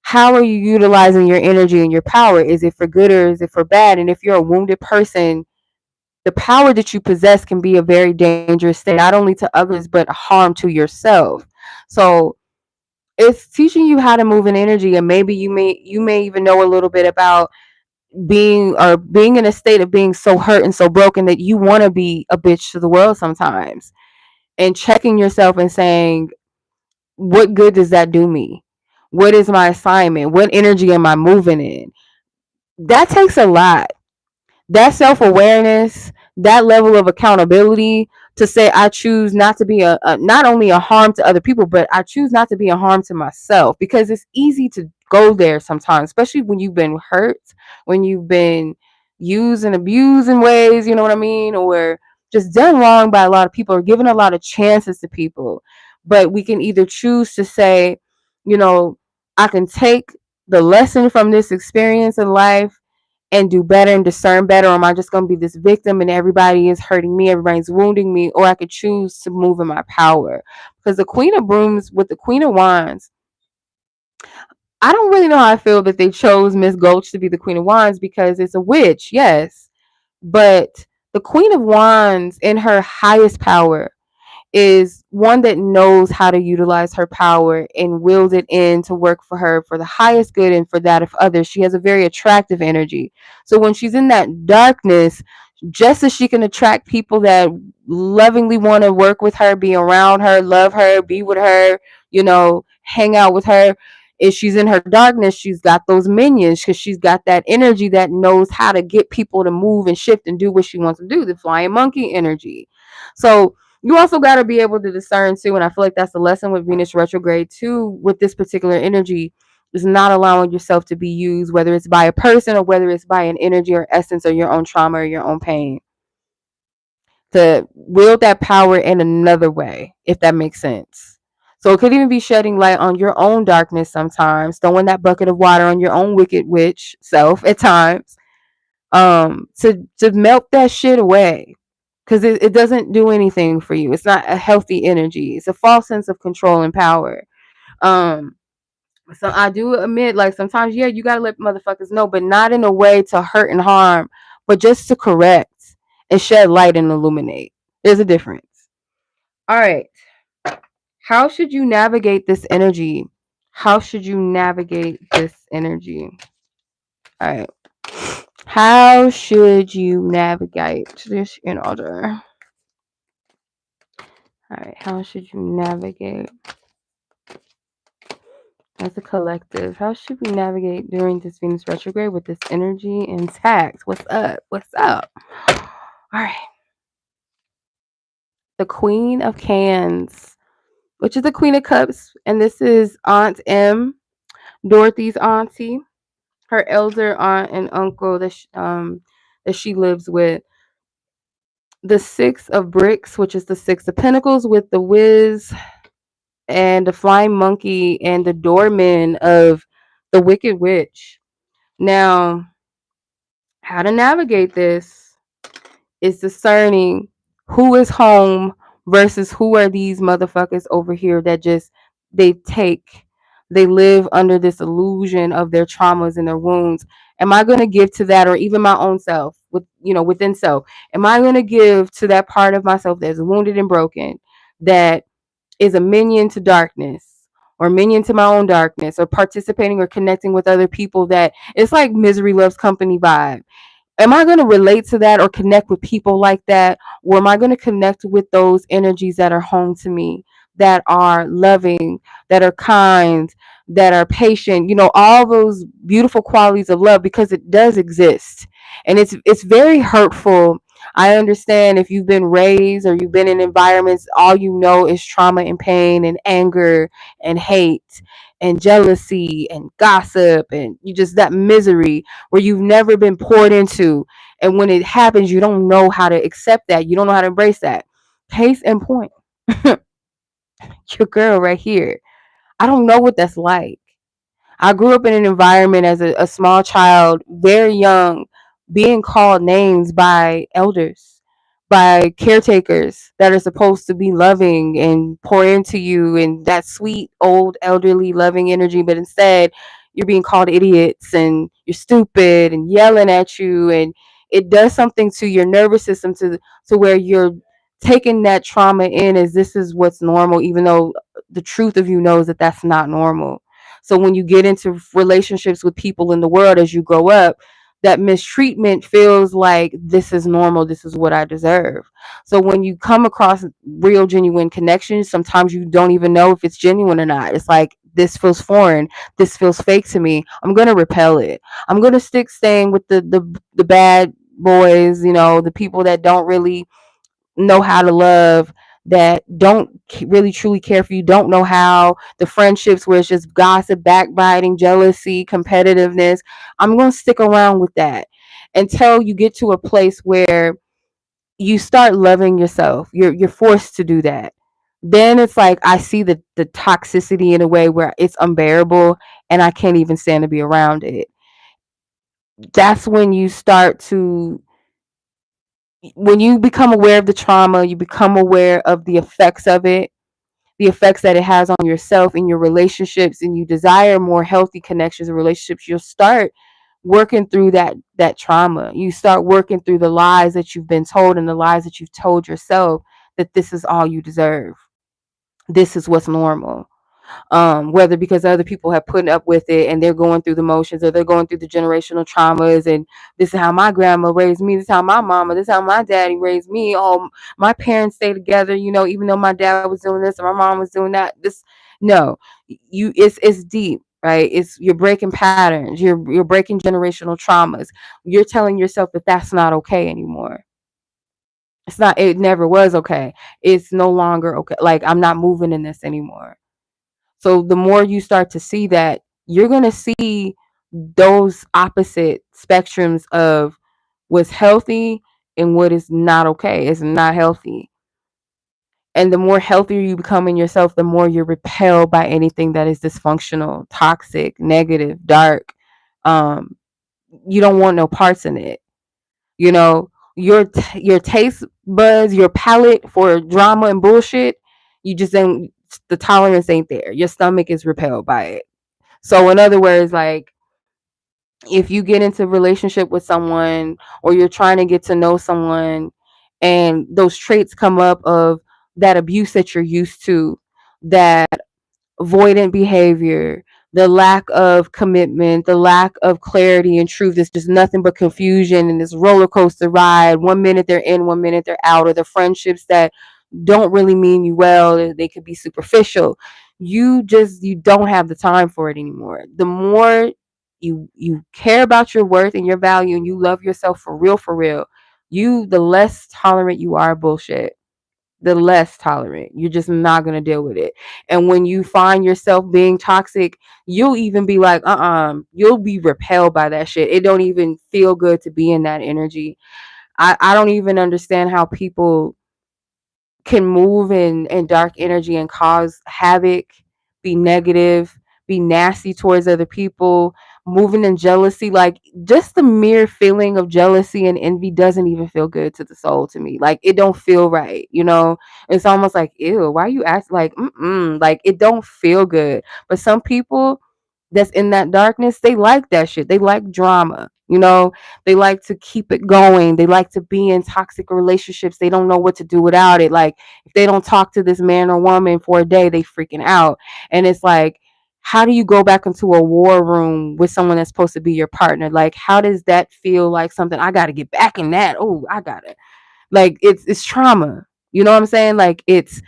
how are you utilizing your energy and your power? Is it for good or is it for bad? And if you're a wounded person, the power that you possess can be a very dangerous thing, not only to others, but harm to yourself. So it's teaching you how to move in energy, and maybe you may even know a little bit about being in a state of being so hurt and so broken that you want to be a bitch to the world sometimes, and checking yourself and saying, what good does that do me? What is my assignment? What energy am I moving in? That takes a lot. That self-awareness, that level of accountability, to say I choose not to be a not only a harm to other people, but I choose not to be a harm to myself, because it's easy to go there sometimes, especially when you've been hurt, when you've been used and abused in ways, you know what I mean, or just done wrong by a lot of people, or given a lot of chances to people. But we can either choose to say, you know, I can take the lesson from this experience in life and do better and discern better, or am I just going to be this victim and everybody is hurting me, everybody's wounding me? Or I could choose to move in my power. Because the Queen of Brooms with the Queen of Wands, I don't really know how I feel that they chose Miss Gulch to be the Queen of Wands, because it's a witch, yes, but the Queen of Wands in her highest power is one that knows how to utilize her power and wield it in to work for her for the highest good and for that of others. She has a very attractive energy. So when she's in that darkness, just as she can attract people that lovingly want to work with her, be around her, love her, be with her, hang out with her. If she's in her darkness, she's got those minions, because she's got that energy that knows how to get people to move and shift and do what she wants to do, the flying monkey energy. So you also got to be able to discern too, and I feel like that's the lesson with Venus retrograde too, with this particular energy, is not allowing yourself to be used, whether it's by a person or whether it's by an energy or essence or your own trauma or your own pain, to wield that power in another way, if that makes sense. So it could even be shedding light on your own darkness sometimes, throwing that bucket of water on your own wicked witch self at times, to melt that shit away, because it doesn't do anything for you. It's not a healthy energy. It's a false sense of control and power. Um, so I do admit, like, sometimes, yeah, you gotta let motherfuckers know, but not in a way to hurt and harm, but just to correct and shed light and illuminate. There's a difference. All right. How should you navigate this energy? How should you navigate this energy? All right. How should you navigate this in order? All right. How should you navigate as a collective? How should we navigate during this Venus retrograde with this energy intact? What's up? What's up? All right. The Queen of Cans, which is the Queen of Cups, and this is Aunt M, Dorothy's auntie, her elder aunt and uncle that she lives with. The Six of Bricks, which is the Six of Pentacles, with the Wiz and the Flying Monkey and the Doorman of the Wicked Witch. Now, how to navigate this is discerning who is home versus who are these motherfuckers over here that just they live under this illusion of their traumas and their wounds. Am I going to give to that, or even my own self, within self? Am I going to give to that part of myself that's wounded and broken, that is a minion to darkness, or minion to my own darkness, or participating or connecting with other people that it's like misery loves company vibe? Am I going to relate to that or connect with people like that? Or am I going to connect with those energies that are home to me, that are loving, that are kind, that are patient, all those beautiful qualities of love, because it does exist. And it's very hurtful. I understand if you've been raised or you've been in environments, all you know is trauma and pain and anger and hate and jealousy and gossip, and you just that misery where you've never been poured into. And when it happens, you don't know how to accept that. You don't know how to embrace that. Case in point, your girl right here. I don't know what that's like. I grew up in an environment as a small child, very young, being called names by elders, by caretakers that are supposed to be loving and pour into you and that sweet, old, elderly, loving energy. But instead, you're being called idiots and you're stupid and yelling at you. And it does something to your nervous system to where you're taking that trauma in as this is what's normal, even though the truth of you knows that that's not normal. So when you get into relationships with people in the world as you grow up, that mistreatment feels like this is normal, this is what I deserve. So when you come across real genuine connections, sometimes you don't even know if it's genuine or not. It's like this feels foreign, this feels fake to me. I'm going to repel it. I'm going to stick staying with the bad boys, you know, the people that don't really know how to love, that don't really truly care for you, don't know how, the friendships where it's just gossip, backbiting, jealousy, competitiveness. I'm going to stick around with that until you get to a place where you start loving yourself. You're forced to do that. Then it's like I see the toxicity in a way where it's unbearable and I can't even stand to be around it. That's when you start to, when you become aware of the trauma, you become aware of the effects of it, the effects that it has on yourself and your relationships, and you desire more healthy connections and relationships. You'll start working through that trauma. You start working through the lies that you've been told and the lies that you've told yourself, that this is all you deserve. This is what's normal, whether because other people have put up with it and they're going through the motions, or they're going through the generational traumas, and this is how my grandma raised me, this is how my mama, this is how my daddy raised me. Oh, my parents stay together, you know, even though my dad was doing this or my mom was doing that. This, no, you, it's deep, right? It's, you're breaking patterns, you're breaking generational traumas. You're telling yourself that that's not okay anymore. It's not, it never was okay. It's no longer okay. Like, I'm not moving in this anymore. So the more you start to see that, you're going to see those opposite spectrums of what's healthy and what is not okay. It's not healthy. And the more healthier you become in yourself, the more you're repelled by anything that is dysfunctional, toxic, negative, dark. Um, you don't want no parts in it. You know, your taste buds, your palate for drama and bullshit, you just ain't, the tolerance ain't there. Your stomach is repelled by it. So in other words, like, if you get into a relationship with someone or you're trying to get to know someone and those traits come up of that abuse that you're used to, that avoidant behavior, the lack of commitment, the lack of clarity and truth. It's just nothing but confusion and this roller coaster ride. One minute they're in, one minute they're out, or the friendships that don't really mean you well. They could be superficial. You don't have the time for it anymore. The more you care about your worth and your value and you love yourself for real, you, the less tolerant you are of bullshit, the less tolerant. You're just not going to deal with it. And when you find yourself being toxic, you'll even be like, you'll be repelled by that shit. It don't even feel good to be in that energy. I don't even understand how people can move in dark energy and cause havoc, be negative, be nasty towards other people, moving in jealousy. Like, just the mere feeling of jealousy and envy doesn't even feel good to the soul to me. Like, it don't feel right, you know? It's almost like, ew, why you act like, like, it don't feel good. But some people that's in that darkness, they like that shit. They like drama, you know? They like to keep it going. They like to be in toxic relationships. They don't know what to do without it. Like, if they don't talk to this man or woman for a day, they freaking out. And it's like, how do you go back into a war room with someone that's supposed to be your partner? Like, how does that feel like something I got to get back in that? Oh, I got it. Like, it's trauma. You know what I'm saying? Like, it's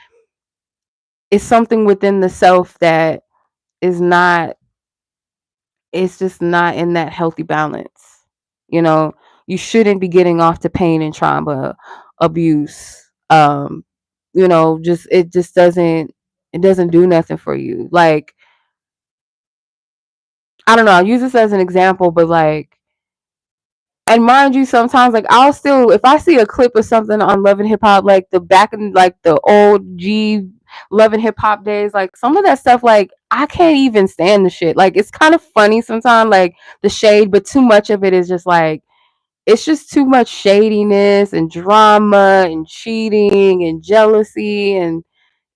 something within the self that is not, it's just not in that healthy balance. You know, you shouldn't be getting off to pain and trauma, abuse. You know, just, it just doesn't, it doesn't do nothing for you. Like, I don't know, I'll use this as an example, but like, and mind you, sometimes like if I see a clip of something on Love and Hip Hop, like the back in like the old G Love and Hip Hop days. Like some of that stuff, like I can't even stand the shit. Like it's kind of funny sometimes, like the shade, but too much of it is just like it's just too much shadiness and drama and cheating and jealousy, and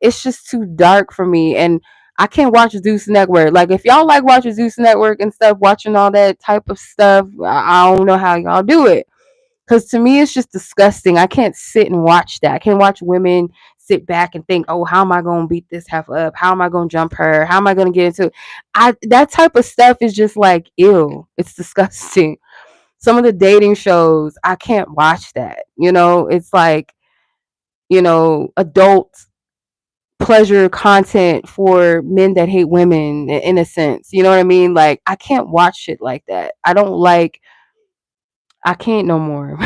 it's just too dark for me. And I can't watch Zeus Network. Like if y'all like watching Zeus Network and stuff, watching all that type of stuff, I don't know how y'all do it. Cause to me it's just disgusting. I can't sit and watch that. I can't watch women sit back and think, oh, how am I gonna beat this half up? How am I gonna jump her? How am I gonna get into it? That type of stuff is just like ew. It's disgusting. Some of the dating shows, I can't watch that. It's like, adult pleasure content for men that hate women in a sense. You know what I mean? Like I can't watch shit like that. I can't no more.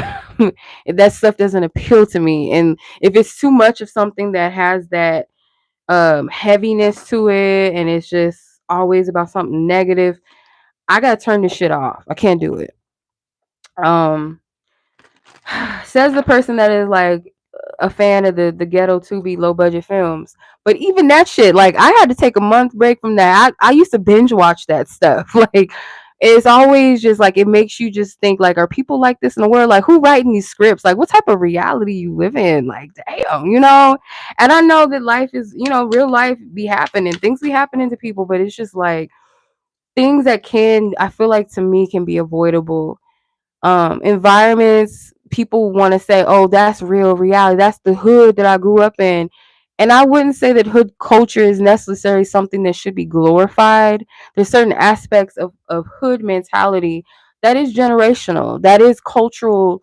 If that stuff doesn't appeal to me, and if it's too much of something that has that heaviness to it and it's just always about something negative, I gotta turn this shit off. I can't do it. Um Says the person that is like a fan of the ghetto 2B low budget films. But even that shit, like I had to take a month break from that. I used to binge watch that stuff. Like it's always just like it makes you just think like, are people like this in the world? Like who writing these scripts? Like what type of reality you live in? Like damn. And I know that life is, real life be happening. Things be happening to people, but it's just like things that I feel like to me can be avoidable. Environments, people want to say, oh, that's real reality, that's the hood that I grew up in. And I wouldn't say that hood culture is necessarily something that should be glorified. There's certain aspects of hood mentality that is generational, that is cultural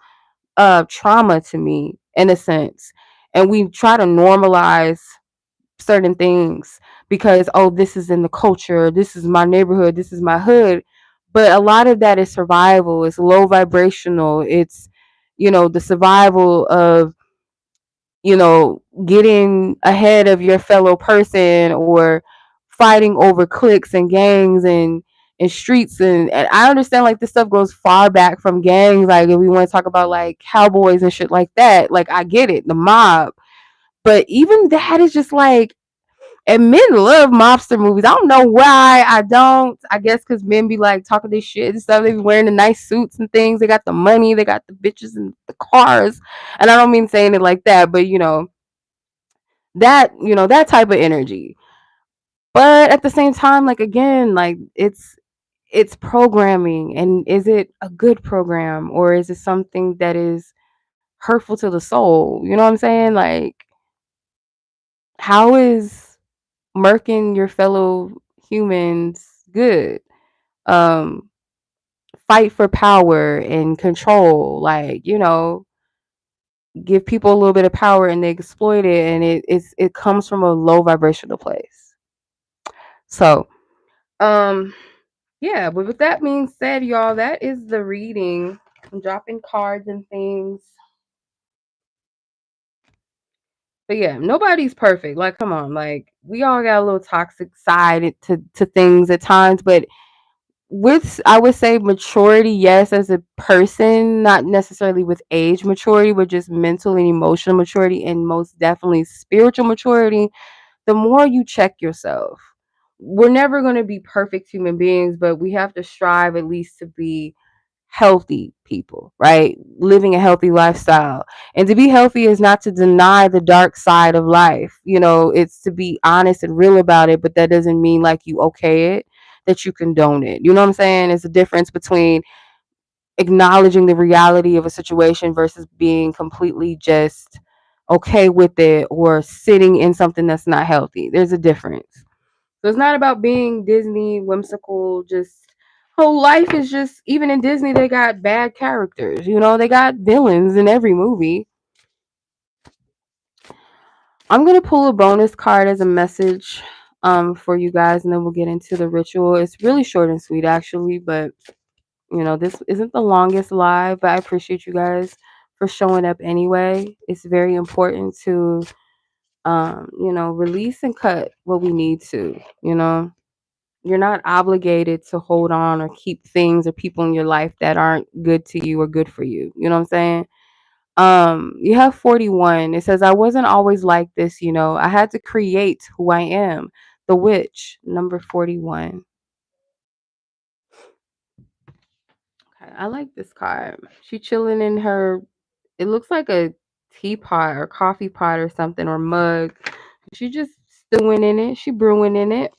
trauma to me in a sense. And we try to normalize certain things because, oh, this is in the culture, this is my neighborhood, this is my hood. But a lot of that is survival, it's low vibrational, it's the survival of getting ahead of your fellow person, or fighting over cliques and gangs and streets. And I understand like this stuff goes far back from gangs, like if we want to talk about like cowboys and shit like that, like I get it, the mob. But even that is just like, and men love mobster movies. I don't know why. I don't. I guess because men be like talking this shit and stuff. They be wearing the nice suits and things. They got the money. They got the bitches and the cars. And I don't mean saying it like that, but that type of energy. But at the same time, like again, like it's programming, and is it a good program, or is it something that is hurtful to the soul? You know what I'm saying? Like, how is murking your fellow humans good? Um, Fight for power and control, like, give people a little bit of power and they exploit it, and it comes from a low vibrational place. So, um, yeah, but with that being said, y'all, that is the reading. I'm dropping cards and things. But yeah, nobody's perfect. Like, come on, like we all got a little toxic side to things at times, but with, I would say, maturity, yes, as a person, not necessarily with age maturity, but just mental and emotional maturity, and most definitely spiritual maturity. The more you check yourself, we're never going to be perfect human beings, but we have to strive at least to be healthy people, right? Living a healthy lifestyle. And to be healthy is not to deny the dark side of life. It's to be honest and real about it, but that doesn't mean like you okay it, that you condone it. You know what I'm saying? It's a difference between acknowledging the reality of a situation versus being completely just okay with it, or sitting in something that's not healthy. There's a difference. So it's not about being Disney whimsical, just whole life is just, even in Disney they got bad characters, they got villains in every movie. I'm gonna pull a bonus card as a message for you guys, and then we'll get into the ritual. It's really short and sweet actually, but this isn't the longest live, but I appreciate you guys for showing up anyway. It's very important to release and cut what we need to. You're not obligated to hold on or keep things or people in your life that aren't good to you or good for you. You know what I'm saying? You have 41. It says, I wasn't always like this, you know. I had to create who I am. The witch, number 41. Okay, I like this card. She chilling in her, it looks like a teapot or coffee pot or something or mug. She just stewing in it. She brewing in it.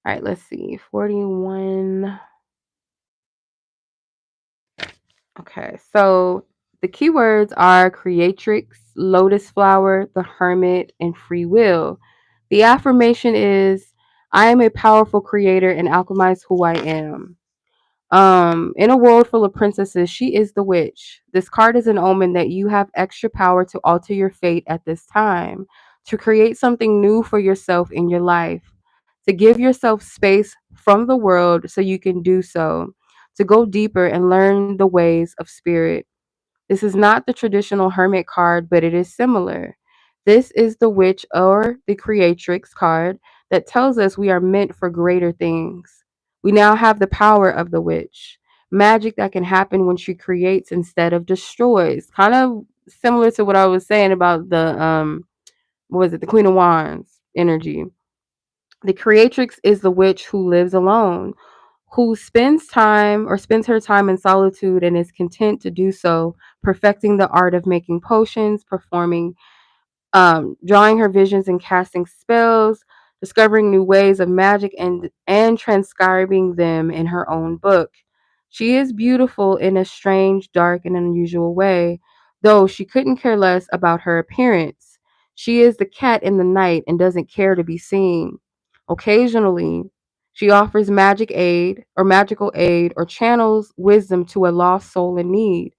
All right, let's see. 41. Okay, so the keywords are creatrix, lotus flower, the hermit, and free will. The affirmation is, I am a powerful creator and alchemize who I am. In a world full of princesses, she is the witch. This card is an omen that you have extra power to alter your fate at this time, to create something new for yourself in your life, to give yourself space from the world so you can do so, to go deeper and learn the ways of spirit. This is not the traditional hermit card, but it is similar. This is the witch or the creatrix card that tells us we are meant for greater things. We now have the power of the witch, magic that can happen when she creates instead of destroys. Kind of similar to what I was saying about the what was it, the Queen of Wands energy. The creatrix is the witch who lives alone, who spends her time in solitude and is content to do so, perfecting the art of making potions, performing drawing her visions and casting spells, discovering new ways of magic and transcribing them in her own book. She is beautiful in a strange, dark, and unusual way, though she couldn't care less about her appearance. She is the cat in the night and doesn't care to be seen. Occasionally, she offers magical aid or channels wisdom to a lost soul in need.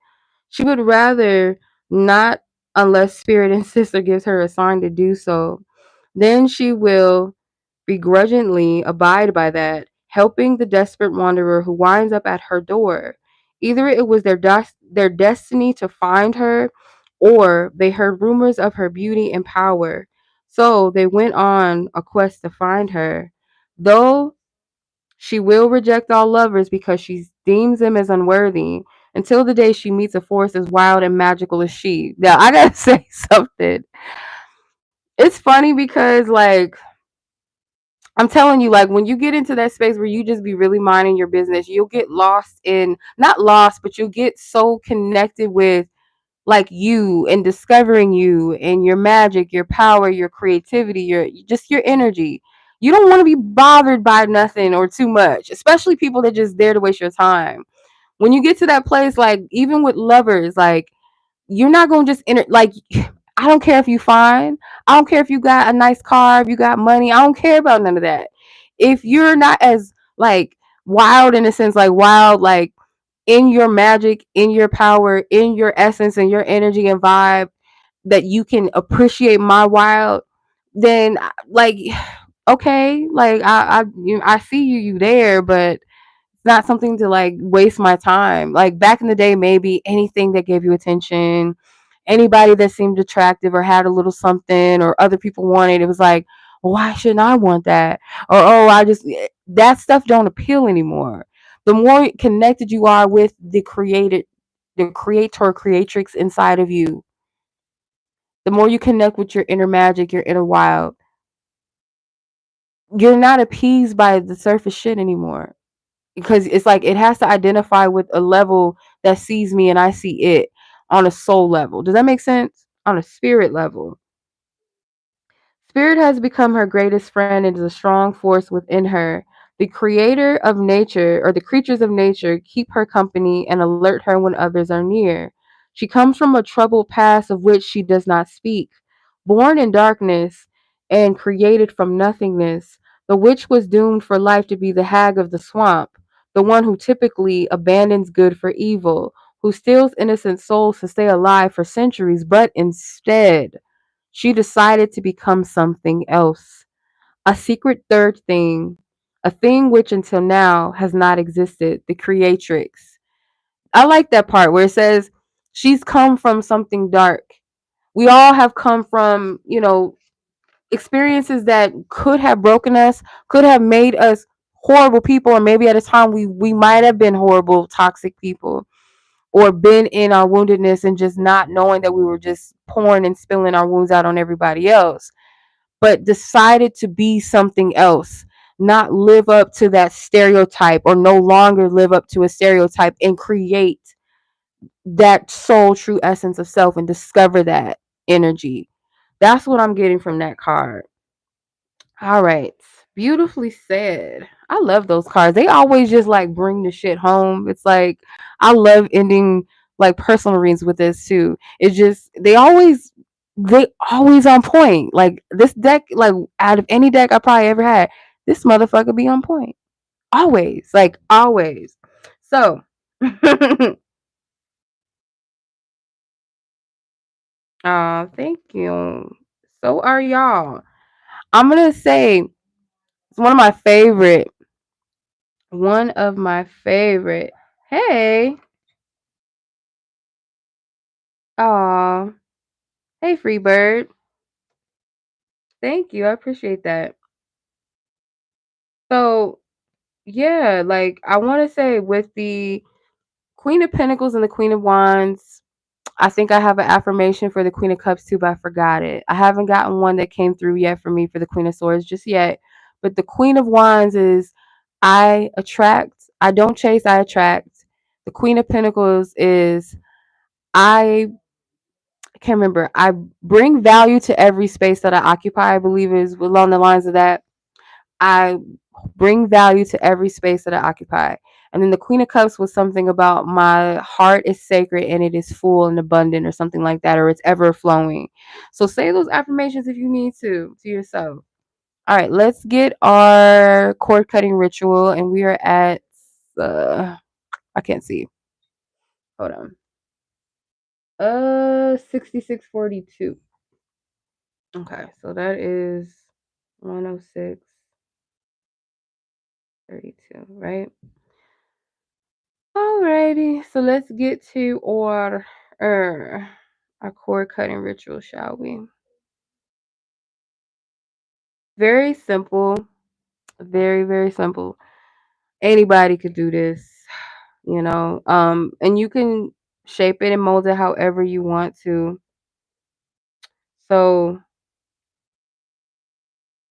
She would rather not unless spirit insists or gives her a sign to do so. Then she will begrudgingly abide by that, helping the desperate wanderer who winds up at her door. Either it was their destiny to find her, or they heard rumors of her beauty and power. So they went on a quest to find her. Though she will reject all lovers because she deems them as unworthy until the day she meets a force as wild and magical as she. Now, I gotta say something. It's funny because, like, I'm telling you, like, when you get into that space where you just be really minding your business, you'll get lost in, not lost, but you'll get so connected with, like, you and discovering you and your magic, your power, your creativity, your energy. You don't want to be bothered by nothing or too much, especially people that just there to waste your time. When you get to that place, like, even with lovers, like, you're not gonna just enter, like, I don't care if you fine, I don't care if you got a nice car, if you got money, I don't care about none of that. If you're not as, like, wild in a sense, like wild, like in your magic, in your power, in your essence and your energy and vibe, that you can appreciate my wild, then, like, okay, like, I see you there, but not something to, like, waste my time. Like, back in the day, maybe anything that gave you attention, anybody that seemed attractive or had a little something or other people wanted, it was like, why shouldn't I want that? Or, oh, I just, that stuff don't appeal anymore. The more connected you are with the creator, creatrix inside of you, the more you connect with your inner magic, your inner wild, you're not appeased by the surface shit anymore, because it's like it has to identify with a level that sees me and I see it on a soul level. Does that make sense? On a spirit level. Spirit has become her greatest friend and is a strong force within her. The creator of nature, or the creatures of nature, keep her company and alert her when others are near. She comes from a troubled past of which she does not speak. Born in darkness and created from nothingness, the witch was doomed for life to be the hag of the swamp, the one who typically abandons good for evil, who steals innocent souls to stay alive for centuries, but instead she decided to become something else, a secret third thing, a thing which until now has not existed, the creatrix. I like that part where it says she's come from something dark. We all have come from, experiences that could have broken us, could have made us horrible people, or maybe at a time we might have been horrible, toxic people. or been in our woundedness and just not knowing that we were just pouring and spilling our wounds out on everybody else, but decided to be something else, not live up to that stereotype or no longer live up to a stereotype and create that soul true essence of self and discover that energy. That's what I'm getting from that card. All right. Beautifully said. I love those cards. They always just like bring the shit home. It's like I love ending like personal readings with this too. It's just they always on point. Like this deck, like out of any deck I probably ever had, this motherfucker be on point. Always. Like always. So thank you. So are y'all. I'm gonna say it's one of my favorite. Hey. Aw. Hey, Freebird. Thank you. I appreciate that. So, yeah, like I want to say with the Queen of Pentacles and the Queen of Wands, I think I have an affirmation for the Queen of Cups too, but I forgot it. I haven't gotten one that came through yet for me for the Queen of Swords just yet. But the Queen of Wands is I attract, I don't chase, I attract. The Queen of Pentacles is I can't remember. I bring value to every space that I occupy, I believe is along the lines of that. I bring value to every space that I occupy. And then the Queen of Cups was something about my heart is sacred and it is full and abundant or something like that, or it's ever flowing. So say those affirmations if you need to yourself. All right, let's get our cord cutting ritual. And we are at, I can't see. Hold on. 6642. Okay, so that is 106.32, right? Alrighty, so let's get to our cord cutting ritual, shall we? Very simple, very, very simple. Anybody could do this, and you can shape it and mold it however you want to. So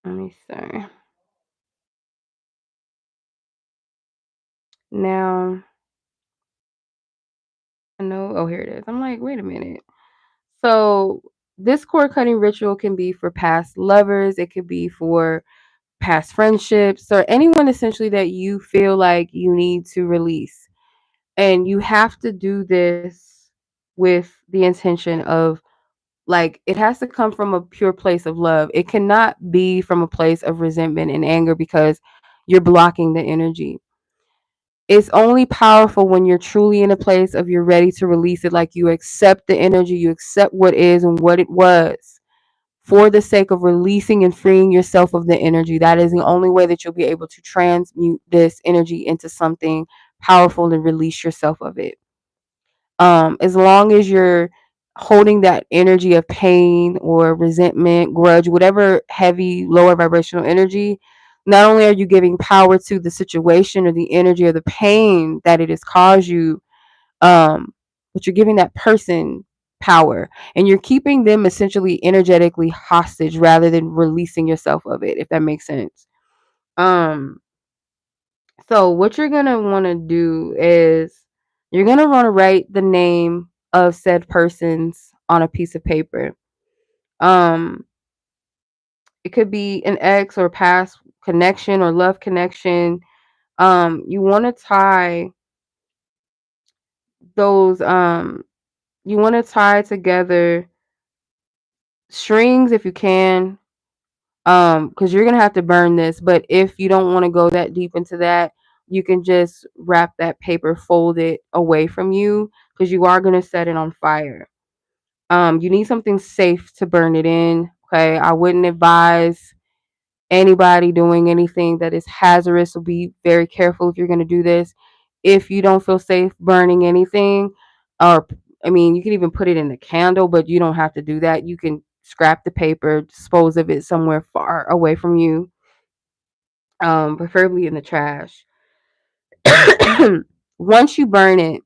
let me see. Now, I know, oh, here it is. I'm like, wait a minute. So this cord cutting ritual can be for past lovers, it could be for past friendships, or anyone essentially that you feel like you need to release. And you have to do this with the intention of, like, it has to come from a pure place of love. It cannot be from a place of resentment and anger because you're blocking the energy. It's only powerful when you're truly in a place of you're ready to release it, like you accept the energy, you accept what is and what it was for the sake of releasing and freeing yourself of the energy. That is the only way that you'll be able to transmute this energy into something powerful and release yourself of it. As long as you're holding that energy of pain or resentment, grudge, whatever heavy, lower vibrational energy, not only are you giving power to the situation or the energy or the pain that it has caused you, but you're giving that person power and you're keeping them essentially energetically hostage rather than releasing yourself of it, if that makes sense. Um, so what you're gonna want to do is you're gonna want to write the name of said persons on a piece of paper. Um, it could be an ex or past connection or love connection. You want to tie those. You want to tie together strings if you can, because you're gonna have to burn this. But if you don't want to go that deep into that, you can just wrap that paper, fold it away from you, because you are gonna set it on fire. You need something safe to burn it in. Okay, I wouldn't advise anybody doing anything that is hazardous, so be very careful if you're gonna do this. If you don't feel safe burning anything, or I mean, you can even put it in a candle, but you don't have to do that. You can scrap the paper, dispose of it somewhere far away from you, preferably in the trash. Once you burn it,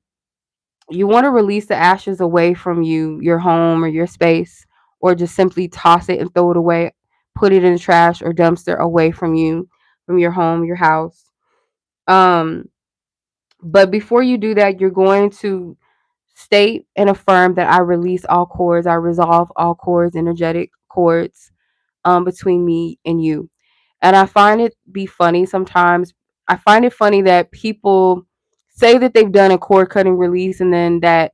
You want to release the ashes away from you, your home or your space, or just simply toss it and throw it away, put it in the trash or dumpster away from you, from your home, your house. Um, but before you do that, you're going to state and affirm that I release all cords, I resolve all cords, energetic cords between me and you. And I find it be funny sometimes. I find it funny that people say that they've done a cord cutting release and then that,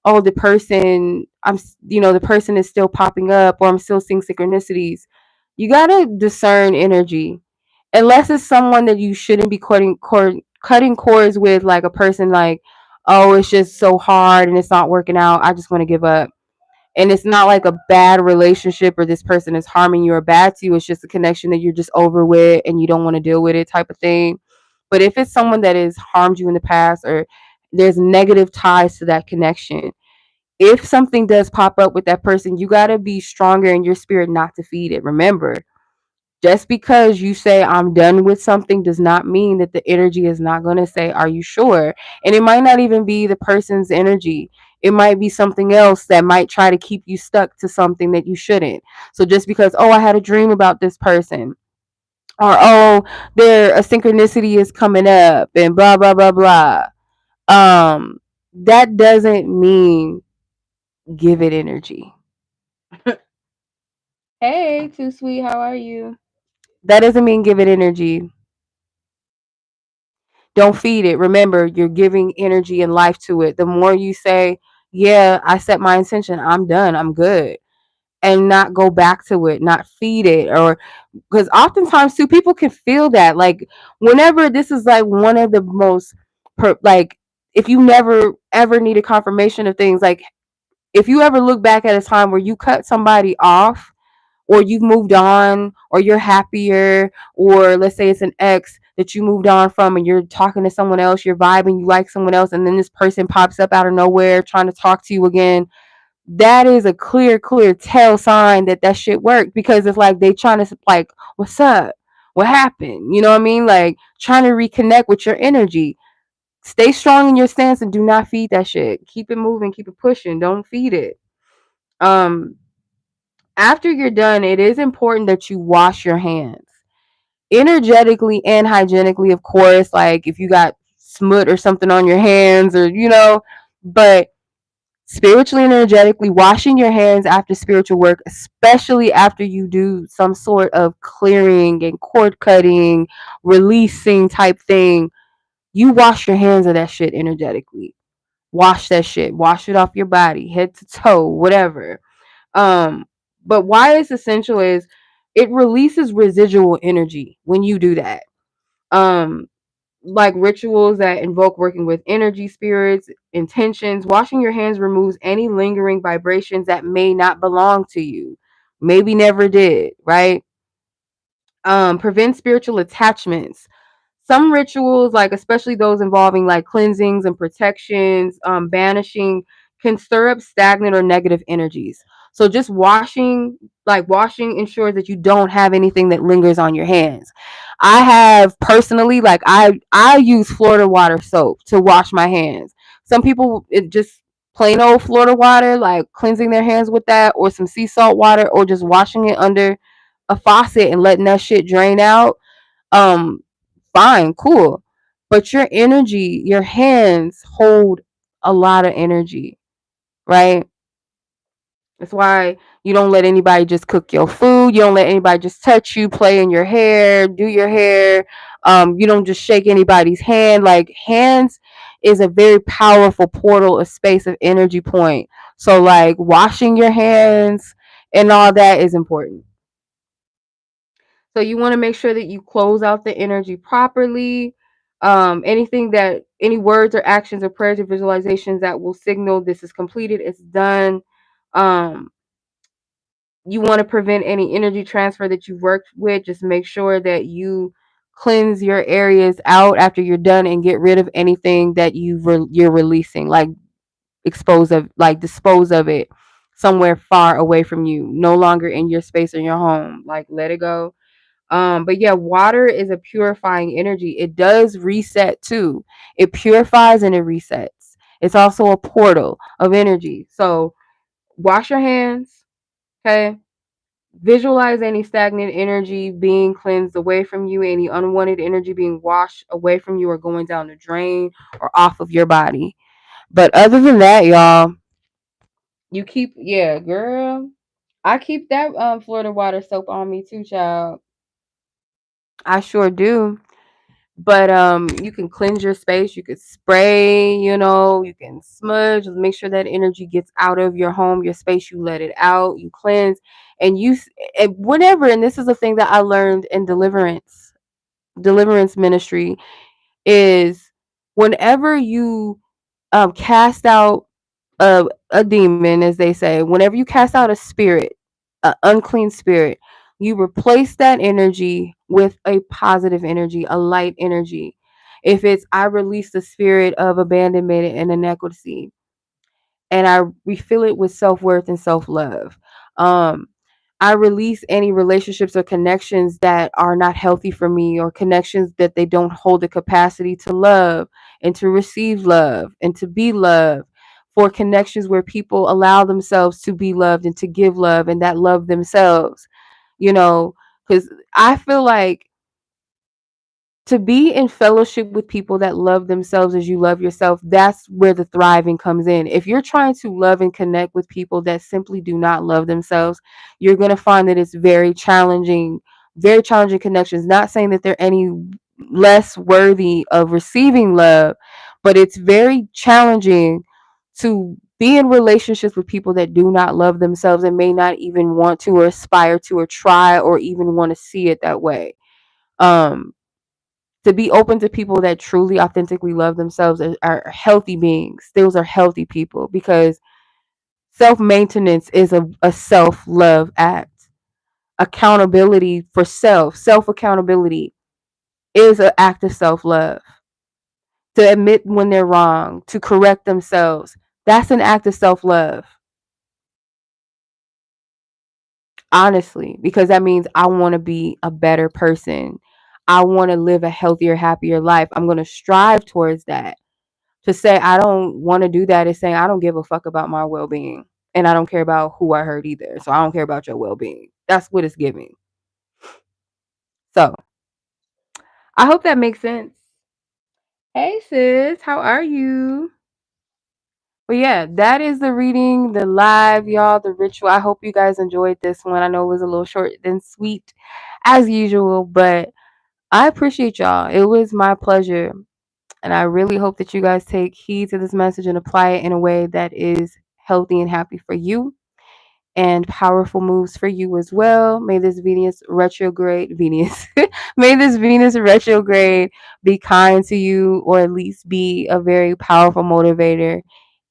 oh, the person, the person is still popping up or I'm still seeing synchronicities. You got to discern energy. Unless it's someone that you shouldn't be cutting cords with, like a person like, oh, it's just so hard and it's not working out. I just want to give up. And it's not like a bad relationship or this person is harming you or bad to you. It's just a connection that you're just over with and you don't want to deal with it type of thing. But if it's someone that has harmed you in the past or there's negative ties to that connection, if something does pop up with that person, you got to be stronger in your spirit not to feed it. Remember, just because you say I'm done with something does not mean that the energy is not going to say, are you sure? And it might not even be the person's energy. It might be something else that might try to keep you stuck to something that you shouldn't. So just because, oh, I had a dream about this person, or oh, there a synchronicity is coming up and blah blah blah blah. That doesn't mean give it energy. Hey, too sweet, how are you? That doesn't mean give it energy. Don't feed it. Remember, you're giving energy and life to it. The more you say, yeah, I set my intention, I'm done, I'm good, and not go back to it, not feed it, or because oftentimes too, people can feel that. Like, whenever this is like one of the most, like, if you never ever needed confirmation of things, like, if you ever look back at a time where you cut somebody off or you've moved on or you're happier, or let's say it's an ex that you moved on from and you're talking to someone else, you're vibing, you like someone else, and then this person pops up out of nowhere trying to talk to you again, that is a clear tell sign that that shit worked, because it's like they trying to, like, what's up, what happened, you know what I mean, like trying to reconnect with your energy. Stay strong in your stance and do not feed that shit. Keep it moving, keep it pushing, don't feed it. um After you're done, it is important that you wash your hands energetically and hygienically, of course. Like if you got smut or something on your hands, or but spiritually and energetically, washing your hands after spiritual work, especially after you do some sort of clearing and cord cutting, releasing type thing, you wash your hands of that shit energetically. Wash that shit. Wash it off your body, head to toe, whatever. Um, but why it's essential is it releases residual energy when you do that. Um, like rituals that invoke working with energy, spirits, intentions, washing your hands removes any lingering vibrations that may not belong to you, maybe never did, right? Prevent spiritual attachments. Some rituals, like especially those involving like cleansings and protections, banishing, can stir up stagnant or negative energies. So just washing ensures that you don't have anything that lingers on your hands. I have personally, like, I use Florida water soap to wash my hands. Some people, it just plain old Florida water, like cleansing their hands with that, or some sea salt water, or just washing it under a faucet and letting that shit drain out. um Fine, cool. But your energy, your hands hold a lot of energy, right? That's why you don't let anybody just cook your food. You don't let anybody just touch you, play in your hair, do your hair. You don't just shake anybody's hand. Like, hands is a very powerful portal, a space of energy point. So, like, washing your hands and all that is important. So you want to make sure that you close out the energy properly. Any words or actions or prayers or visualizations that will signal this is completed, it's done. Um, you want to prevent any energy transfer that you've worked with. Just make sure that you cleanse your areas out after you're done and get rid of anything that you're releasing. Like dispose of it somewhere far away from you, no longer in your space or your home. Like, let it go. But yeah, water is a purifying energy. It does reset too. It purifies and it resets. It's also a portal of energy. So wash your hands, okay? Visualize any stagnant energy being cleansed away from you, any unwanted energy being washed away from you or going down the drain or off of your body. But other than that, y'all, you keep, yeah, girl. I keep that Florida water soap on me too, child. I sure do. But you can cleanse your space, you could spray, you can smudge, make sure that energy gets out of your home, your space, you let it out, you cleanse, and and whenever, and this is a thing that I learned in deliverance ministry, is whenever you cast out a demon, as they say, whenever you cast out a spirit, an unclean spirit, you replace that energy with a positive energy, a light energy. If it's, I release the spirit of abandonment and inequity, and I refill it with self-worth and self-love. Um, I release any relationships or connections that are not healthy for me, or connections that they don't hold the capacity to love and to receive love and to be loved. For connections where people allow themselves to be loved and to give love and that love themselves, because I feel like to be in fellowship with people that love themselves as you love yourself, that's where the thriving comes in. If you're trying to love and connect with people that simply do not love themselves, you're going to find that it's very challenging connections. Not saying that they're any less worthy of receiving love, but it's very challenging to be in relationships with people that do not love themselves and may not even want to or aspire to or try or even want to see it that way. Um, to be open to people that truly authentically love themselves are healthy beings. Those are healthy people, because self-maintenance is a self-love act. Accountability for self-accountability is an act of self-love. To admit when they're wrong, to correct themselves, that's an act of self-love. Honestly, because that means I want to be a better person. I want to live a healthier, happier life. I'm going to strive towards that. To say I don't want to do that is saying I don't give a fuck about my well-being, and I don't care about who I hurt either. So I don't care about your well-being. That's what it's giving. So I hope that makes sense. Hey sis, how are you? But yeah, that is the reading, the live, y'all, the ritual. I hope you guys enjoyed this one. I know it was a little short and sweet as usual, but I appreciate y'all. It was my pleasure. And I really hope that you guys take heed to this message and apply it in a way that is healthy and happy for you, and powerful moves for you as well. May this may this Venus retrograde be kind to you, or at least be a very powerful motivator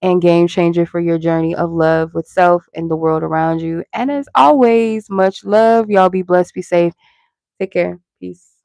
and game changer for your journey of love with self and the world around you. And as always, much love. Y'all be blessed, be safe. Take care. Peace.